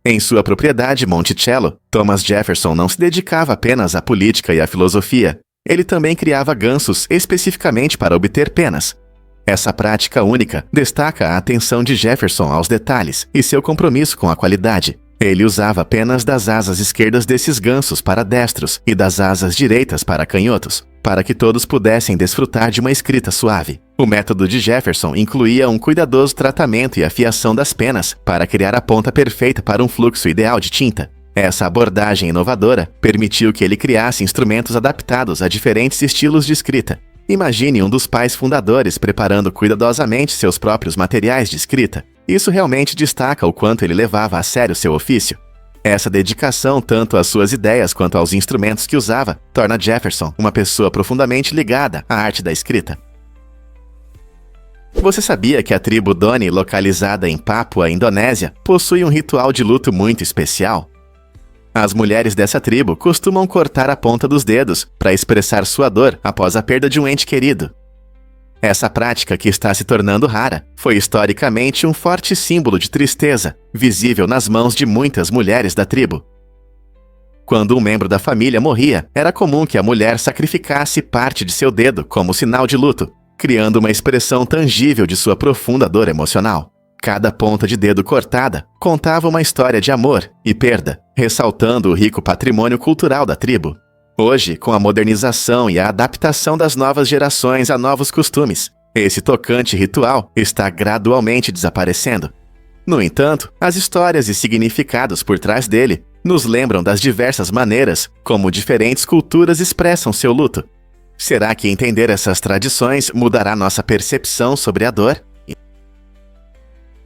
Em sua propriedade Monticello, Thomas Jefferson não se dedicava apenas à política e à filosofia. Ele também criava gansos especificamente para obter penas. Essa prática única destaca a atenção de Jefferson aos detalhes e seu compromisso com a qualidade. Ele usava penas das asas esquerdas desses gansos para destros e das asas direitas para canhotos, para que todos pudessem desfrutar de uma escrita suave. O método de Jefferson incluía um cuidadoso tratamento e afiação das penas para criar a ponta perfeita para um fluxo ideal de tinta. Essa abordagem inovadora permitiu que ele criasse instrumentos adaptados a diferentes estilos de escrita. Imagine um dos pais fundadores preparando cuidadosamente seus próprios materiais de escrita. Isso realmente destaca o quanto ele levava a sério seu ofício. Essa dedicação tanto às suas ideias quanto aos instrumentos que usava torna Jefferson uma pessoa profundamente ligada à arte da escrita. Você sabia que a tribo Doni, localizada em Papua, Indonésia, possui um ritual de luto muito especial? As mulheres dessa tribo costumam cortar a ponta dos dedos para expressar sua dor após a perda de um ente querido. Essa prática, que está se tornando rara, foi historicamente um forte símbolo de tristeza, visível nas mãos de muitas mulheres da tribo. Quando um membro da família morria, era comum que a mulher sacrificasse parte de seu dedo como sinal de luto, criando uma expressão tangível de sua profunda dor emocional. Cada ponta de dedo cortada contava uma história de amor e perda, ressaltando o rico patrimônio cultural da tribo. Hoje, com a modernização e a adaptação das novas gerações a novos costumes, esse tocante ritual está gradualmente desaparecendo. No entanto, as histórias e significados por trás dele nos lembram das diversas maneiras como diferentes culturas expressam seu luto. Será que entender essas tradições mudará nossa percepção sobre a dor?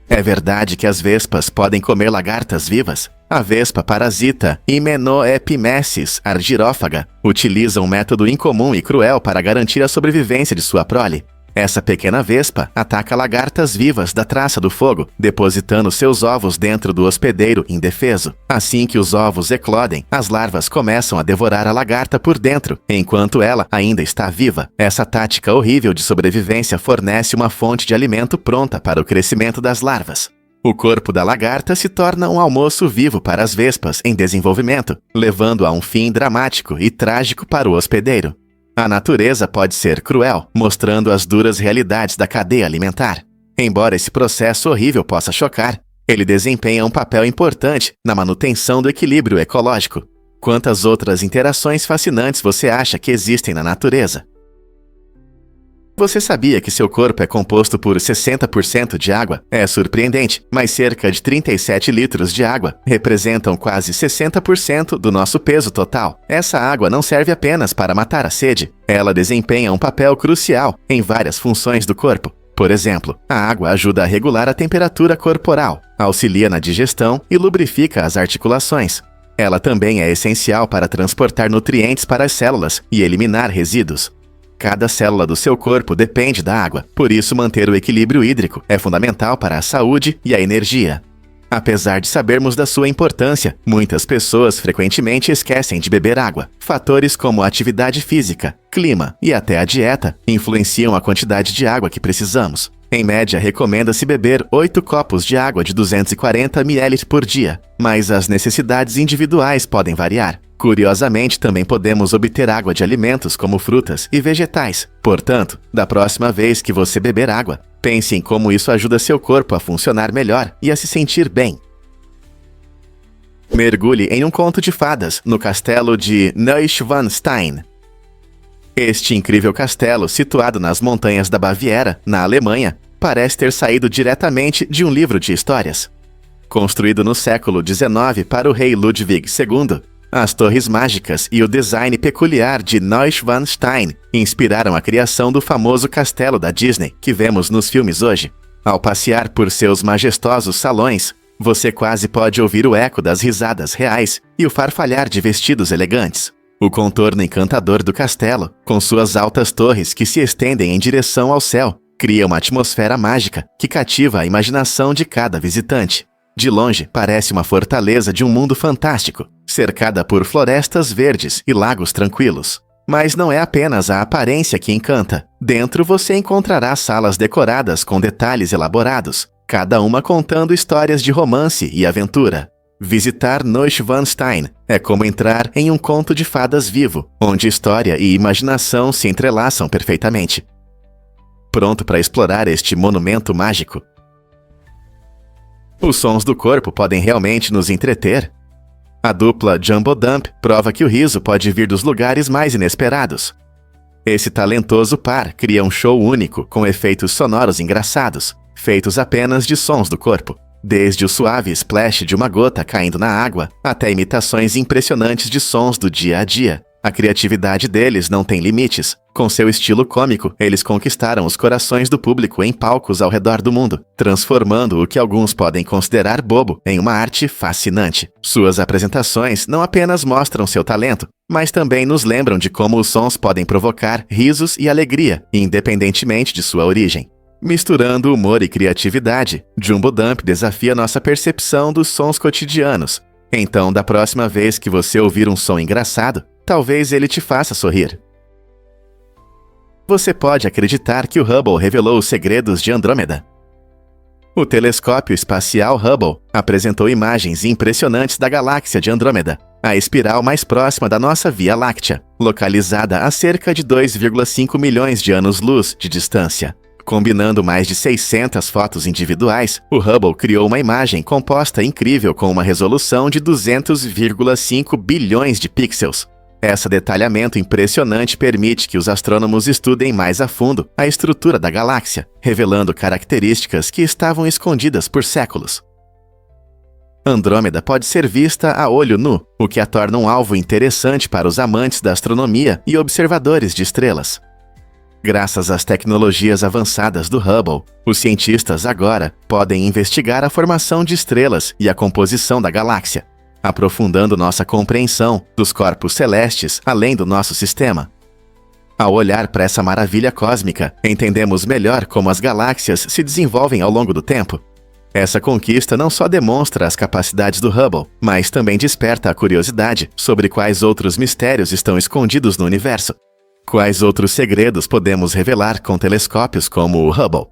É verdade que as vespas podem comer lagartas vivas? A vespa parasita Hymenopimessis argirófaga utiliza um método incomum e cruel para garantir a sobrevivência de sua prole. Essa pequena vespa ataca lagartas vivas da traça do fogo, depositando seus ovos dentro do hospedeiro indefeso. Assim que os ovos eclodem, as larvas começam a devorar a lagarta por dentro, enquanto ela ainda está viva. Essa tática horrível de sobrevivência fornece uma fonte de alimento pronta para o crescimento das larvas. O corpo da lagarta se torna um almoço vivo para as vespas em desenvolvimento, levando a um fim dramático e trágico para o hospedeiro. A natureza pode ser cruel, mostrando as duras realidades da cadeia alimentar. Embora esse processo horrível possa chocar, ele desempenha um papel importante na manutenção do equilíbrio ecológico. Quantas outras interações fascinantes você acha que existem na natureza? Você sabia que seu corpo é composto por 60% de água? É surpreendente, mas cerca de 37 litros de água representam quase 60% do nosso peso total. Essa água não serve apenas para matar a sede. Ela desempenha um papel crucial em várias funções do corpo. Por exemplo, a água ajuda a regular a temperatura corporal, auxilia na digestão e lubrifica as articulações. Ela também é essencial para transportar nutrientes para as células e eliminar resíduos. Cada célula do seu corpo depende da água, por isso manter o equilíbrio hídrico é fundamental para a saúde e a energia. Apesar de sabermos da sua importância, muitas pessoas frequentemente esquecem de beber água. Fatores como a atividade física, clima e até a dieta influenciam a quantidade de água que precisamos. Em média, recomenda-se beber 8 copos de água de 240 ml por dia, mas as necessidades individuais podem variar. Curiosamente, também podemos obter água de alimentos como frutas e vegetais. Portanto, da próxima vez que você beber água, pense em como isso ajuda seu corpo a funcionar melhor e a se sentir bem. Mergulhe em um conto de fadas no castelo de Neuschwanstein. Este incrível castelo, situado nas montanhas da Baviera, na Alemanha, parece ter saído diretamente de um livro de histórias. Construído no século XIX para o rei Ludwig II, as torres mágicas e o design peculiar de Neuschwanstein inspiraram a criação do famoso castelo da Disney que vemos nos filmes hoje. Ao passear por seus majestosos salões, você quase pode ouvir o eco das risadas reais e o farfalhar de vestidos elegantes. O contorno encantador do castelo, com suas altas torres que se estendem em direção ao céu, cria uma atmosfera mágica que cativa a imaginação de cada visitante. De longe, parece uma fortaleza de um mundo fantástico, cercada por florestas verdes e lagos tranquilos. Mas não é apenas a aparência que encanta. Dentro você encontrará salas decoradas com detalhes elaborados, cada uma contando histórias de romance e aventura. Visitar Neuschwanstein é como entrar em um conto de fadas vivo, onde história e imaginação se entrelaçam perfeitamente. Pronto para explorar este monumento mágico? Os sons do corpo podem realmente nos entreter? A dupla Jumbo Dump prova que o riso pode vir dos lugares mais inesperados. Esse talentoso par cria um show único com efeitos sonoros engraçados, feitos apenas de sons do corpo. Desde o suave splash de uma gota caindo na água, até imitações impressionantes de sons do dia a dia. A criatividade deles não tem limites. Com seu estilo cômico, eles conquistaram os corações do público em palcos ao redor do mundo, transformando o que alguns podem considerar bobo em uma arte fascinante. Suas apresentações não apenas mostram seu talento, mas também nos lembram de como os sons podem provocar risos e alegria, independentemente de sua origem. Misturando humor e criatividade, Jumbo Dump desafia nossa percepção dos sons cotidianos. Então, da próxima vez que você ouvir um som engraçado, talvez ele te faça sorrir. Você pode acreditar que o Hubble revelou os segredos de Andrômeda? O telescópio espacial Hubble apresentou imagens impressionantes da galáxia de Andrômeda, a espiral mais próxima da nossa Via Láctea, localizada a cerca de 2,5 milhões de anos-luz de distância. Combinando mais de 600 fotos individuais, o Hubble criou uma imagem composta incrível com uma resolução de 200,5 bilhões de pixels. Esse detalhamento impressionante permite que os astrônomos estudem mais a fundo a estrutura da galáxia, revelando características que estavam escondidas por séculos. Andrômeda pode ser vista a olho nu, o que a torna um alvo interessante para os amantes da astronomia e observadores de estrelas. Graças às tecnologias avançadas do Hubble, os cientistas agora podem investigar a formação de estrelas e a composição da galáxia, aprofundando nossa compreensão dos corpos celestes além do nosso sistema. Ao olhar para essa maravilha cósmica, entendemos melhor como as galáxias se desenvolvem ao longo do tempo. Essa conquista não só demonstra as capacidades do Hubble, mas também desperta a curiosidade sobre quais outros mistérios estão escondidos no universo. Quais outros segredos podemos revelar com telescópios como o Hubble?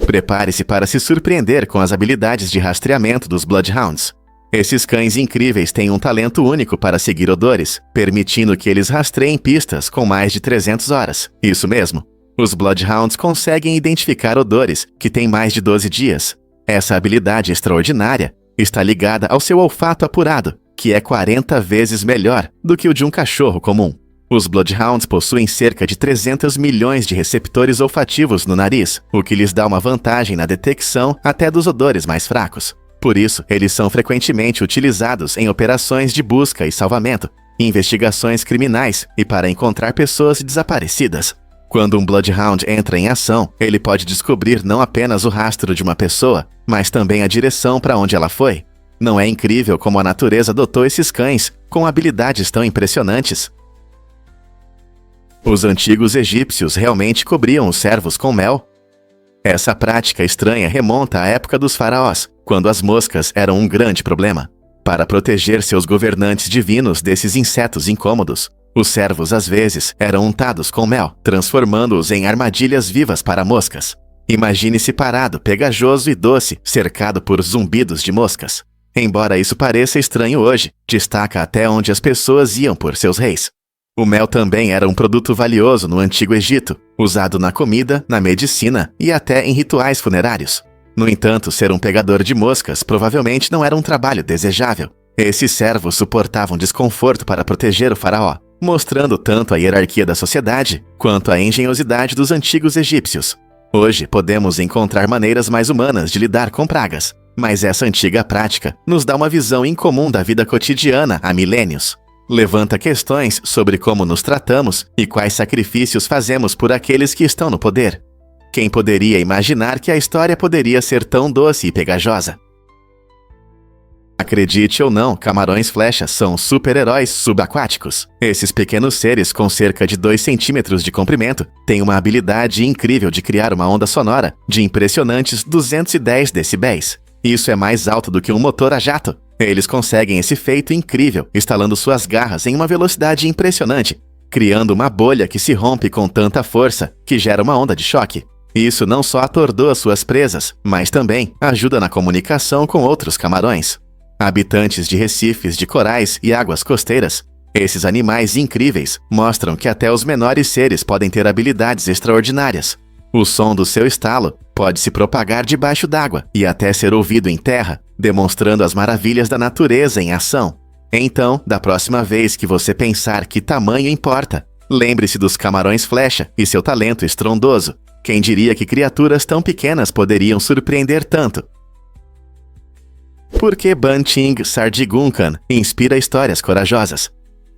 Prepare-se para se surpreender com as habilidades de rastreamento dos Bloodhounds. Esses cães incríveis têm um talento único para seguir odores, permitindo que eles rastreiem pistas com mais de 300 horas. Isso mesmo, os Bloodhounds conseguem identificar odores que têm mais de 12 dias. Essa habilidade extraordinária está ligada ao seu olfato apurado, que é 40 vezes melhor do que o de um cachorro comum. Os Bloodhounds possuem cerca de 300 milhões de receptores olfativos no nariz, o que lhes dá uma vantagem na detecção até dos odores mais fracos. Por isso, eles são frequentemente utilizados em operações de busca e salvamento, investigações criminais e para encontrar pessoas desaparecidas. Quando um Bloodhound entra em ação, ele pode descobrir não apenas o rastro de uma pessoa, mas também a direção para onde ela foi. Não é incrível como a natureza dotou esses cães com habilidades tão impressionantes? Os antigos egípcios realmente cobriam os servos com mel? Essa prática estranha remonta à época dos faraós, quando as moscas eram um grande problema. Para proteger seus governantes divinos desses insetos incômodos, os servos às vezes eram untados com mel, transformando-os em armadilhas vivas para moscas. Imagine-se parado, pegajoso e doce, cercado por zumbidos de moscas. Embora isso pareça estranho hoje, destaca até onde as pessoas iam por seus reis. O mel também era um produto valioso no Antigo Egito, usado na comida, na medicina e até em rituais funerários. No entanto, ser um pegador de moscas provavelmente não era um trabalho desejável. Esses servos suportavam desconforto para proteger o faraó, mostrando tanto a hierarquia da sociedade quanto a engenhosidade dos antigos egípcios. Hoje podemos encontrar maneiras mais humanas de lidar com pragas, mas essa antiga prática nos dá uma visão incomum da vida cotidiana há milênios. Levanta questões sobre como nos tratamos e quais sacrifícios fazemos por aqueles que estão no poder. Quem poderia imaginar que a história poderia ser tão doce e pegajosa? Acredite ou não, camarões-flecha são super-heróis subaquáticos. Esses pequenos seres com cerca de 2 centímetros de comprimento têm uma habilidade incrível de criar uma onda sonora de impressionantes 210 decibéis. Isso é mais alto do que um motor a jato. Eles conseguem esse feito incrível, estalando suas garras em uma velocidade impressionante, criando uma bolha que se rompe com tanta força que gera uma onda de choque. Isso não só atordoa suas presas, mas também ajuda na comunicação com outros camarões. Habitantes de recifes de corais e águas costeiras, esses animais incríveis mostram que até os menores seres podem ter habilidades extraordinárias. O som do seu estalo pode se propagar debaixo d'água e até ser ouvido em terra, demonstrando as maravilhas da natureza em ação. Então, da próxima vez que você pensar que tamanho importa, lembre-se dos camarões-flecha e seu talento estrondoso. Quem diria que criaturas tão pequenas poderiam surpreender tanto? Por que Banting Sardigunkan inspira histórias corajosas?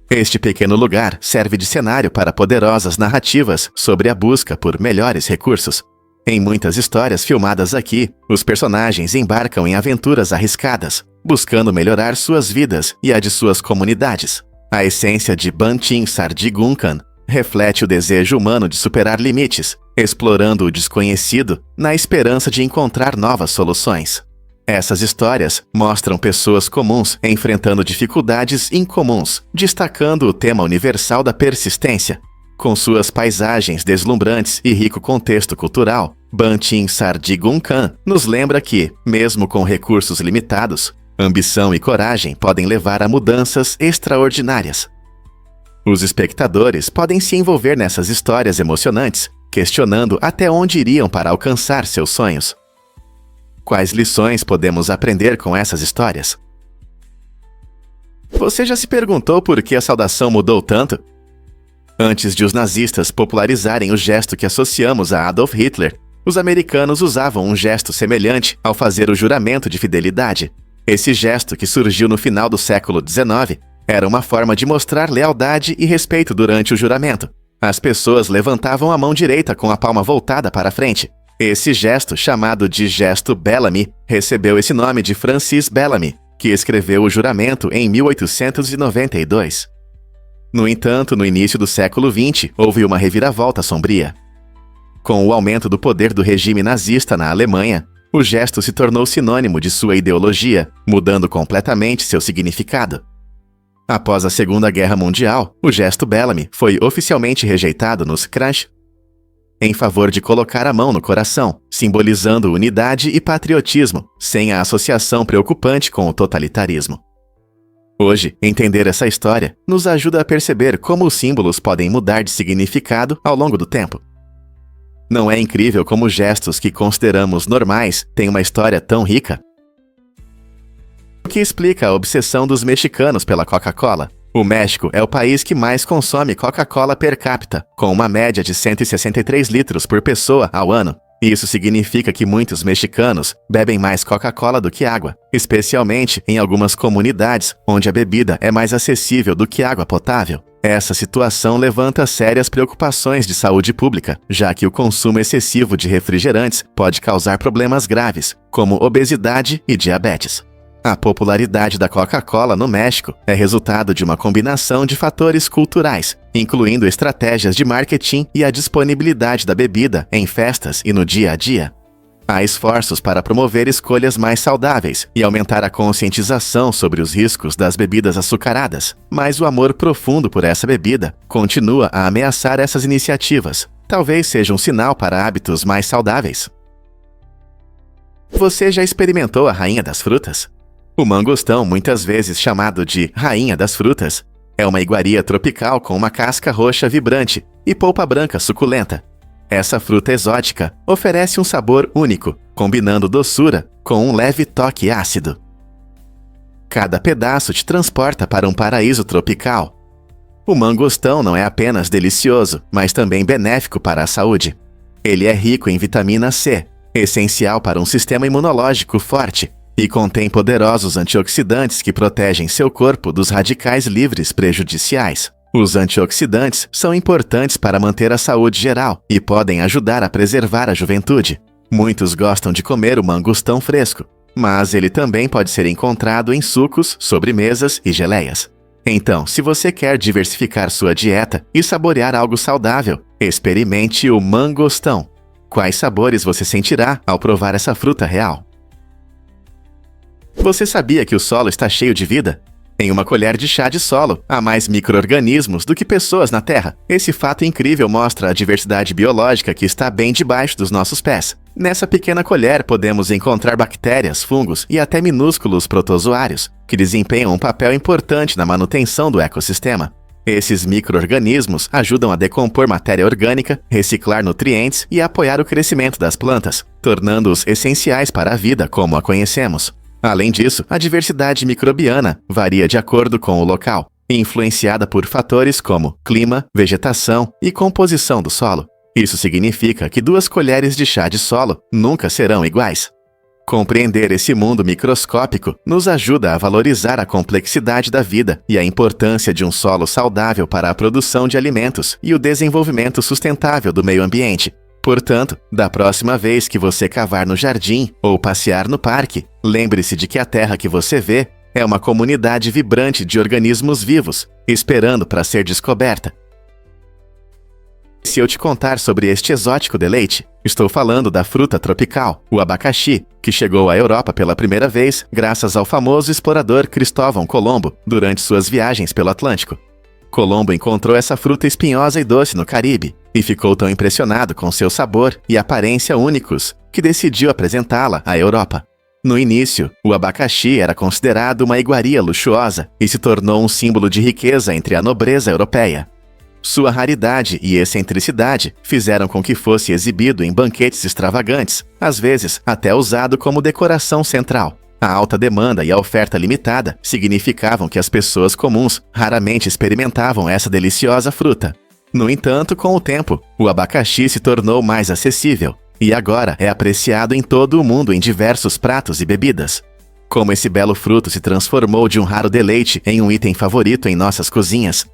Este pequeno lugar serve de cenário para poderosas narrativas sobre a busca por melhores recursos. Em muitas histórias filmadas aqui, os personagens embarcam em aventuras arriscadas, buscando melhorar suas vidas e a de suas comunidades. A essência de Banting Sardigunkan reflete o desejo humano de superar limites, explorando o desconhecido na esperança de encontrar novas soluções. Essas histórias mostram pessoas comuns enfrentando dificuldades incomuns, destacando o tema universal da persistência. Com suas paisagens deslumbrantes e rico contexto cultural, Banting Sardigunkan nos lembra que, mesmo com recursos limitados, ambição e coragem podem levar a mudanças extraordinárias. Os espectadores podem se envolver nessas histórias emocionantes, questionando até onde iriam para alcançar seus sonhos. Quais lições podemos aprender com essas histórias? Você já se perguntou por que a saudação mudou tanto? Antes de os nazistas popularizarem o gesto que associamos a Adolf Hitler, os americanos usavam um gesto semelhante ao fazer o juramento de fidelidade. Esse gesto, que surgiu no final do século XIX, era uma forma de mostrar lealdade e respeito durante o juramento. As pessoas levantavam a mão direita com a palma voltada para frente. Esse gesto, chamado de gesto Bellamy, recebeu esse nome de Francis Bellamy, que escreveu o juramento em 1892. No entanto, no início do século XX, houve uma reviravolta sombria. Com o aumento do poder do regime nazista na Alemanha, o gesto se tornou sinônimo de sua ideologia, mudando completamente seu significado. Após a Segunda Guerra Mundial, o gesto Bellamy foi oficialmente rejeitado nos Kreis, em favor de colocar a mão no coração, simbolizando unidade e patriotismo, sem a associação preocupante com o totalitarismo. Hoje, entender essa história nos ajuda a perceber como os símbolos podem mudar de significado ao longo do tempo. Não é incrível como gestos que consideramos normais têm uma história tão rica? O que explica a obsessão dos mexicanos pela Coca-Cola? O México é o país que mais consome Coca-Cola per capita, com uma média de 163 litros por pessoa ao ano. Isso significa que muitos mexicanos bebem mais Coca-Cola do que água, especialmente em algumas comunidades onde a bebida é mais acessível do que água potável. Essa situação levanta sérias preocupações de saúde pública, já que o consumo excessivo de refrigerantes pode causar problemas graves, como obesidade e diabetes. A popularidade da Coca-Cola no México é resultado de uma combinação de fatores culturais, incluindo estratégias de marketing e a disponibilidade da bebida em festas e no dia a dia. Há esforços para promover escolhas mais saudáveis e aumentar a conscientização sobre os riscos das bebidas açucaradas, mas o amor profundo por essa bebida continua a ameaçar essas iniciativas. Talvez seja um sinal para hábitos mais saudáveis. Você já experimentou a rainha das frutas? O mangostão, muitas vezes chamado de rainha das frutas, é uma iguaria tropical com uma casca roxa vibrante e polpa branca suculenta. Essa fruta exótica oferece um sabor único, combinando doçura com um leve toque ácido. Cada pedaço te transporta para um paraíso tropical. O mangostão não é apenas delicioso, mas também benéfico para a saúde. Ele é rico em vitamina C, essencial para um sistema imunológico forte, e contém poderosos antioxidantes que protegem seu corpo dos radicais livres prejudiciais. Os antioxidantes são importantes para manter a saúde geral e podem ajudar a preservar a juventude. Muitos gostam de comer o mangostão fresco, mas ele também pode ser encontrado em sucos, sobremesas e geleias. Então, se você quer diversificar sua dieta e saborear algo saudável, experimente o mangostão. Quais sabores você sentirá ao provar essa fruta real? Você sabia que o solo está cheio de vida? Em uma colher de chá de solo, há mais micro-organismos do que pessoas na Terra. Esse fato incrível mostra a diversidade biológica que está bem debaixo dos nossos pés. Nessa pequena colher podemos encontrar bactérias, fungos e até minúsculos protozoários, que desempenham um papel importante na manutenção do ecossistema. Esses micro-organismos ajudam a decompor matéria orgânica, reciclar nutrientes e apoiar o crescimento das plantas, tornando-os essenciais para a vida como a conhecemos. Além disso, a diversidade microbiana varia de acordo com o local, influenciada por fatores como clima, vegetação e composição do solo. Isso significa que 2 colheres de chá de solo nunca serão iguais. Compreender esse mundo microscópico nos ajuda a valorizar a complexidade da vida e a importância de um solo saudável para a produção de alimentos e o desenvolvimento sustentável do meio ambiente. Portanto, da próxima vez que você cavar no jardim ou passear no parque, lembre-se de que a terra que você vê é uma comunidade vibrante de organismos vivos, esperando para ser descoberta. Se eu te contar sobre este exótico deleite, estou falando da fruta tropical, o abacaxi, que chegou à Europa pela primeira vez graças ao famoso explorador Cristóvão Colombo durante suas viagens pelo Atlântico. Colombo encontrou essa fruta espinhosa e doce no Caribe e ficou tão impressionado com seu sabor e aparência únicos que decidiu apresentá-la à Europa. No início, o abacaxi era considerado uma iguaria luxuosa e se tornou um símbolo de riqueza entre a nobreza europeia. Sua raridade e excentricidade fizeram com que fosse exibido em banquetes extravagantes, às vezes até usado como decoração central. A alta demanda e a oferta limitada significavam que as pessoas comuns raramente experimentavam essa deliciosa fruta. No entanto, com o tempo, o abacaxi se tornou mais acessível e agora é apreciado em todo o mundo em diversos pratos e bebidas. Como esse belo fruto se transformou de um raro deleite em um item favorito em nossas cozinhas.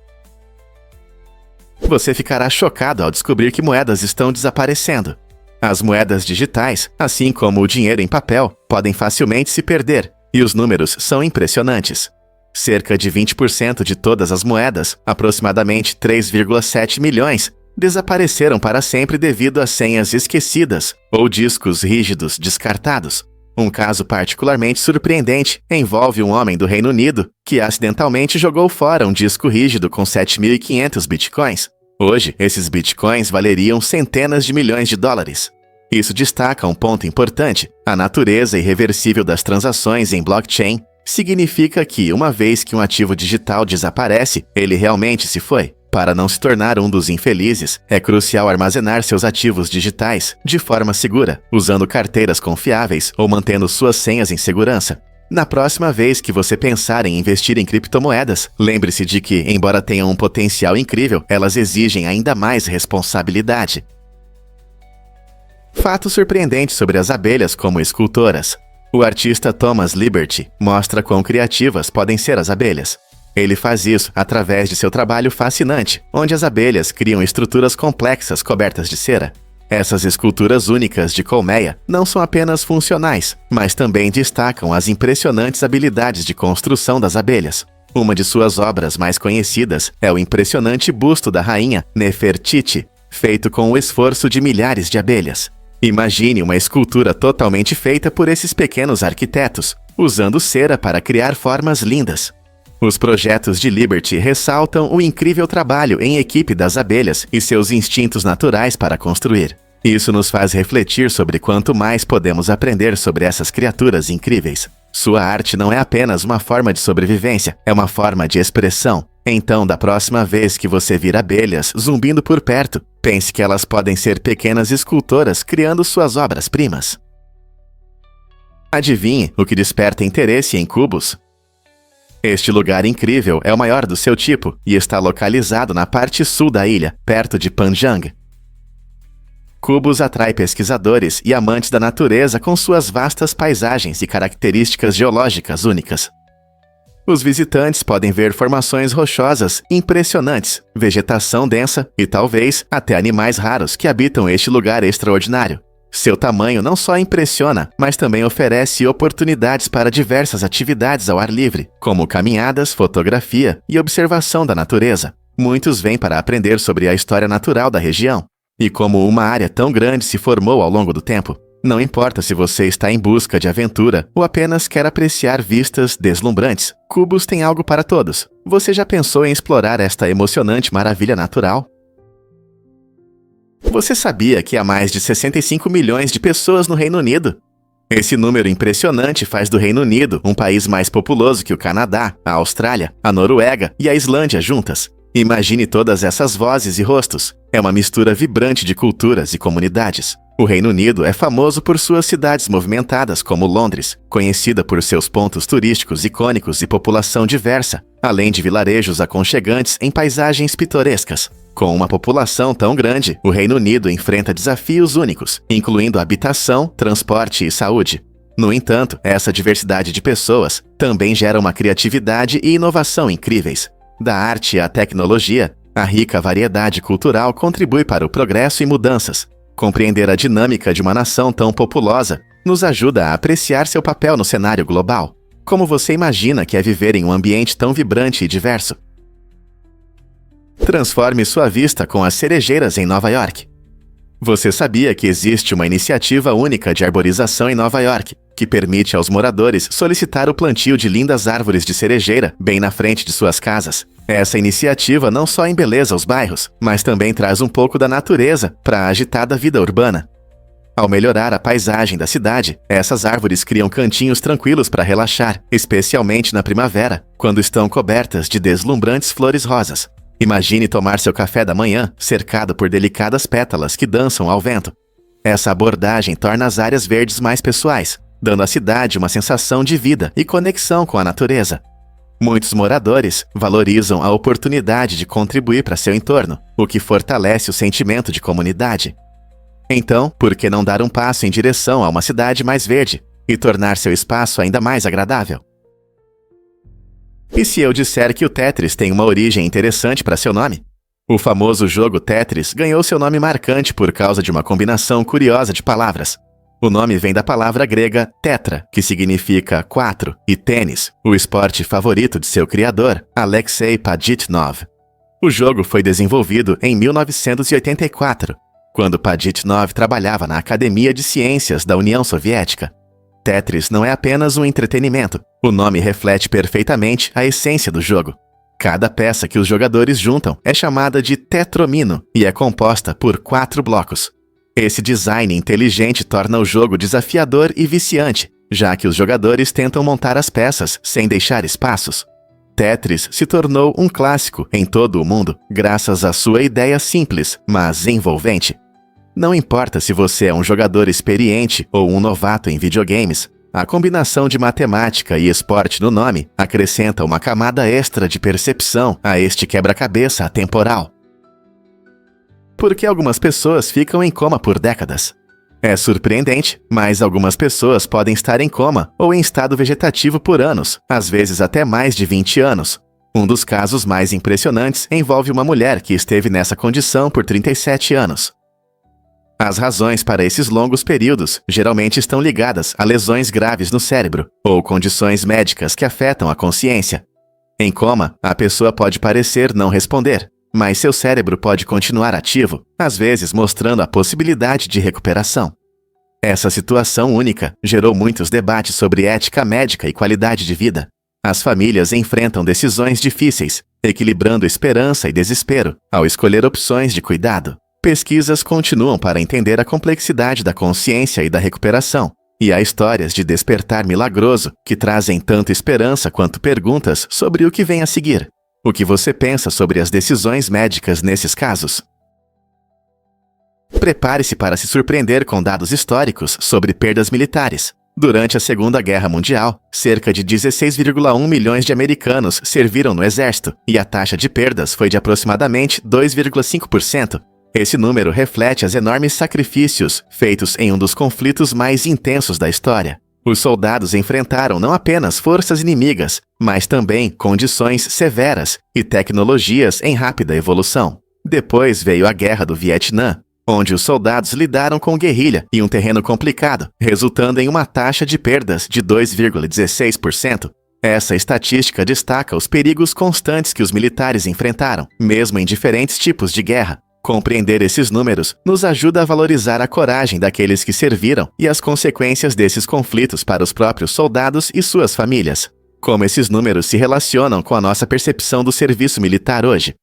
Você ficará chocado ao descobrir que moedas estão desaparecendo. As moedas digitais, assim como o dinheiro em papel, podem facilmente se perder, e os números são impressionantes. Cerca de 20% de todas as moedas, aproximadamente 3,7 milhões, desapareceram para sempre devido a senhas esquecidas ou discos rígidos descartados. Um caso particularmente surpreendente envolve um homem do Reino Unido que acidentalmente jogou fora um disco rígido com 7.500 bitcoins. Hoje, esses bitcoins valeriam centenas de milhões de dólares. Isso destaca um ponto importante: a natureza irreversível das transações em blockchain significa que, uma vez que um ativo digital desaparece, ele realmente se foi. Para não se tornar um dos infelizes, é crucial armazenar seus ativos digitais de forma segura, usando carteiras confiáveis ou mantendo suas senhas em segurança. Na próxima vez que você pensar em investir em criptomoedas, lembre-se de que, embora tenham um potencial incrível, elas exigem ainda mais responsabilidade. Fato surpreendente sobre as abelhas como escultoras. O artista Thomas Liberty mostra quão criativas podem ser as abelhas. Ele faz isso através de seu trabalho fascinante, onde as abelhas criam estruturas complexas cobertas de cera. Essas esculturas únicas de colmeia não são apenas funcionais, mas também destacam as impressionantes habilidades de construção das abelhas. Uma de suas obras mais conhecidas é o impressionante busto da rainha Nefertiti, feito com o esforço de milhares de abelhas. Imagine uma escultura totalmente feita por esses pequenos arquitetos, usando cera para criar formas lindas. Os projetos de Liberty ressaltam o incrível trabalho em equipe das abelhas e seus instintos naturais para construir. Isso nos faz refletir sobre quanto mais podemos aprender sobre essas criaturas incríveis. Sua arte não é apenas uma forma de sobrevivência, é uma forma de expressão. Então, da próxima vez que você vir abelhas zumbindo por perto, pense que elas podem ser pequenas escultoras criando suas obras-primas. Adivinhe o que desperta interesse em cubos? Este lugar incrível é o maior do seu tipo e está localizado na parte sul da ilha, perto de Panjang. Cubos atrai pesquisadores e amantes da natureza com suas vastas paisagens e características geológicas únicas. Os visitantes podem ver formações rochosas impressionantes, vegetação densa e talvez até animais raros que habitam este lugar extraordinário. Seu tamanho não só impressiona, mas também oferece oportunidades para diversas atividades ao ar livre, como caminhadas, fotografia e observação da natureza. Muitos vêm para aprender sobre a história natural da região e como uma área tão grande se formou ao longo do tempo. Não importa se você está em busca de aventura ou apenas quer apreciar vistas deslumbrantes, Cubos tem algo para todos. Você já pensou em explorar esta emocionante maravilha natural? Você sabia que há mais de 65 milhões de pessoas no Reino Unido? Esse número impressionante faz do Reino Unido um país mais populoso que o Canadá, a Austrália, a Noruega e a Islândia juntas. Imagine todas essas vozes e rostos. É uma mistura vibrante de culturas e comunidades. O Reino Unido é famoso por suas cidades movimentadas como Londres, conhecida por seus pontos turísticos icônicos e população diversa, além de vilarejos aconchegantes em paisagens pitorescas. Com uma população tão grande, o Reino Unido enfrenta desafios únicos, incluindo habitação, transporte e saúde. No entanto, essa diversidade de pessoas também gera uma criatividade e inovação incríveis. Da arte à tecnologia, a rica variedade cultural contribui para o progresso e mudanças. Compreender a dinâmica de uma nação tão populosa nos ajuda a apreciar seu papel no cenário global. Como você imagina que é viver em um ambiente tão vibrante e diverso? Transforme sua vista com as cerejeiras em Nova York. Você sabia que existe uma iniciativa única de arborização em Nova York, que permite aos moradores solicitar o plantio de lindas árvores de cerejeira bem na frente de suas casas? Essa iniciativa não só embeleza os bairros, mas também traz um pouco da natureza para a agitada vida urbana. Ao melhorar a paisagem da cidade, essas árvores criam cantinhos tranquilos para relaxar, especialmente na primavera, quando estão cobertas de deslumbrantes flores rosas. Imagine tomar seu café da manhã cercado por delicadas pétalas que dançam ao vento. Essa abordagem torna as áreas verdes mais pessoais, dando à cidade uma sensação de vida e conexão com a natureza. Muitos moradores valorizam a oportunidade de contribuir para seu entorno, o que fortalece o sentimento de comunidade. Então, por que não dar um passo em direção a uma cidade mais verde e tornar seu espaço ainda mais agradável? E se eu disser que o Tetris tem uma origem interessante para seu nome? O famoso jogo Tetris ganhou seu nome marcante por causa de uma combinação curiosa de palavras. O nome vem da palavra grega tetra, que significa quatro, e tênis, o esporte favorito de seu criador, Alexei Pajitnov. O jogo foi desenvolvido em 1984, quando Pajitnov trabalhava na Academia de Ciências da União Soviética. Tetris não é apenas um entretenimento, o nome reflete perfeitamente a essência do jogo. Cada peça que os jogadores juntam é chamada de tetromino e é composta por 4 blocos. Esse design inteligente torna o jogo desafiador e viciante, já que os jogadores tentam montar as peças sem deixar espaços. Tetris se tornou um clássico em todo o mundo, graças à sua ideia simples, mas envolvente. Não importa se você é um jogador experiente ou um novato em videogames, a combinação de matemática e esporte no nome acrescenta uma camada extra de percepção a este quebra-cabeça atemporal. Por que algumas pessoas ficam em coma por décadas? É surpreendente, mas algumas pessoas podem estar em coma ou em estado vegetativo por anos, às vezes até mais de 20 anos. Um dos casos mais impressionantes envolve uma mulher que esteve nessa condição por 37 anos. As razões para esses longos períodos geralmente estão ligadas a lesões graves no cérebro ou condições médicas que afetam a consciência. Em coma, a pessoa pode parecer não responder, mas seu cérebro pode continuar ativo, às vezes mostrando a possibilidade de recuperação. Essa situação única gerou muitos debates sobre ética médica e qualidade de vida. As famílias enfrentam decisões difíceis, equilibrando esperança e desespero, ao escolher opções de cuidado. Pesquisas continuam para entender a complexidade da consciência e da recuperação, E há histórias de despertar milagroso que trazem tanto esperança quanto perguntas sobre o que vem a seguir. O que você pensa sobre as decisões médicas nesses casos? Prepare-se para se surpreender com dados históricos sobre perdas militares. Durante a Segunda Guerra Mundial, cerca de 16,1 milhões de americanos serviram no exército, e a taxa de perdas foi de aproximadamente 2,5%. Esse número reflete os enormes sacrifícios feitos em um dos conflitos mais intensos da história. Os soldados enfrentaram não apenas forças inimigas, mas também condições severas e tecnologias em rápida evolução. Depois veio a Guerra do Vietnã, onde os soldados lidaram com guerrilha e um terreno complicado, resultando em uma taxa de perdas de 2,16%. Essa estatística destaca os perigos constantes que os militares enfrentaram, mesmo em diferentes tipos de guerra. Compreender esses números nos ajuda a valorizar a coragem daqueles que serviram e as consequências desses conflitos para os próprios soldados e suas famílias. Como esses números se relacionam com a nossa percepção do serviço militar hoje?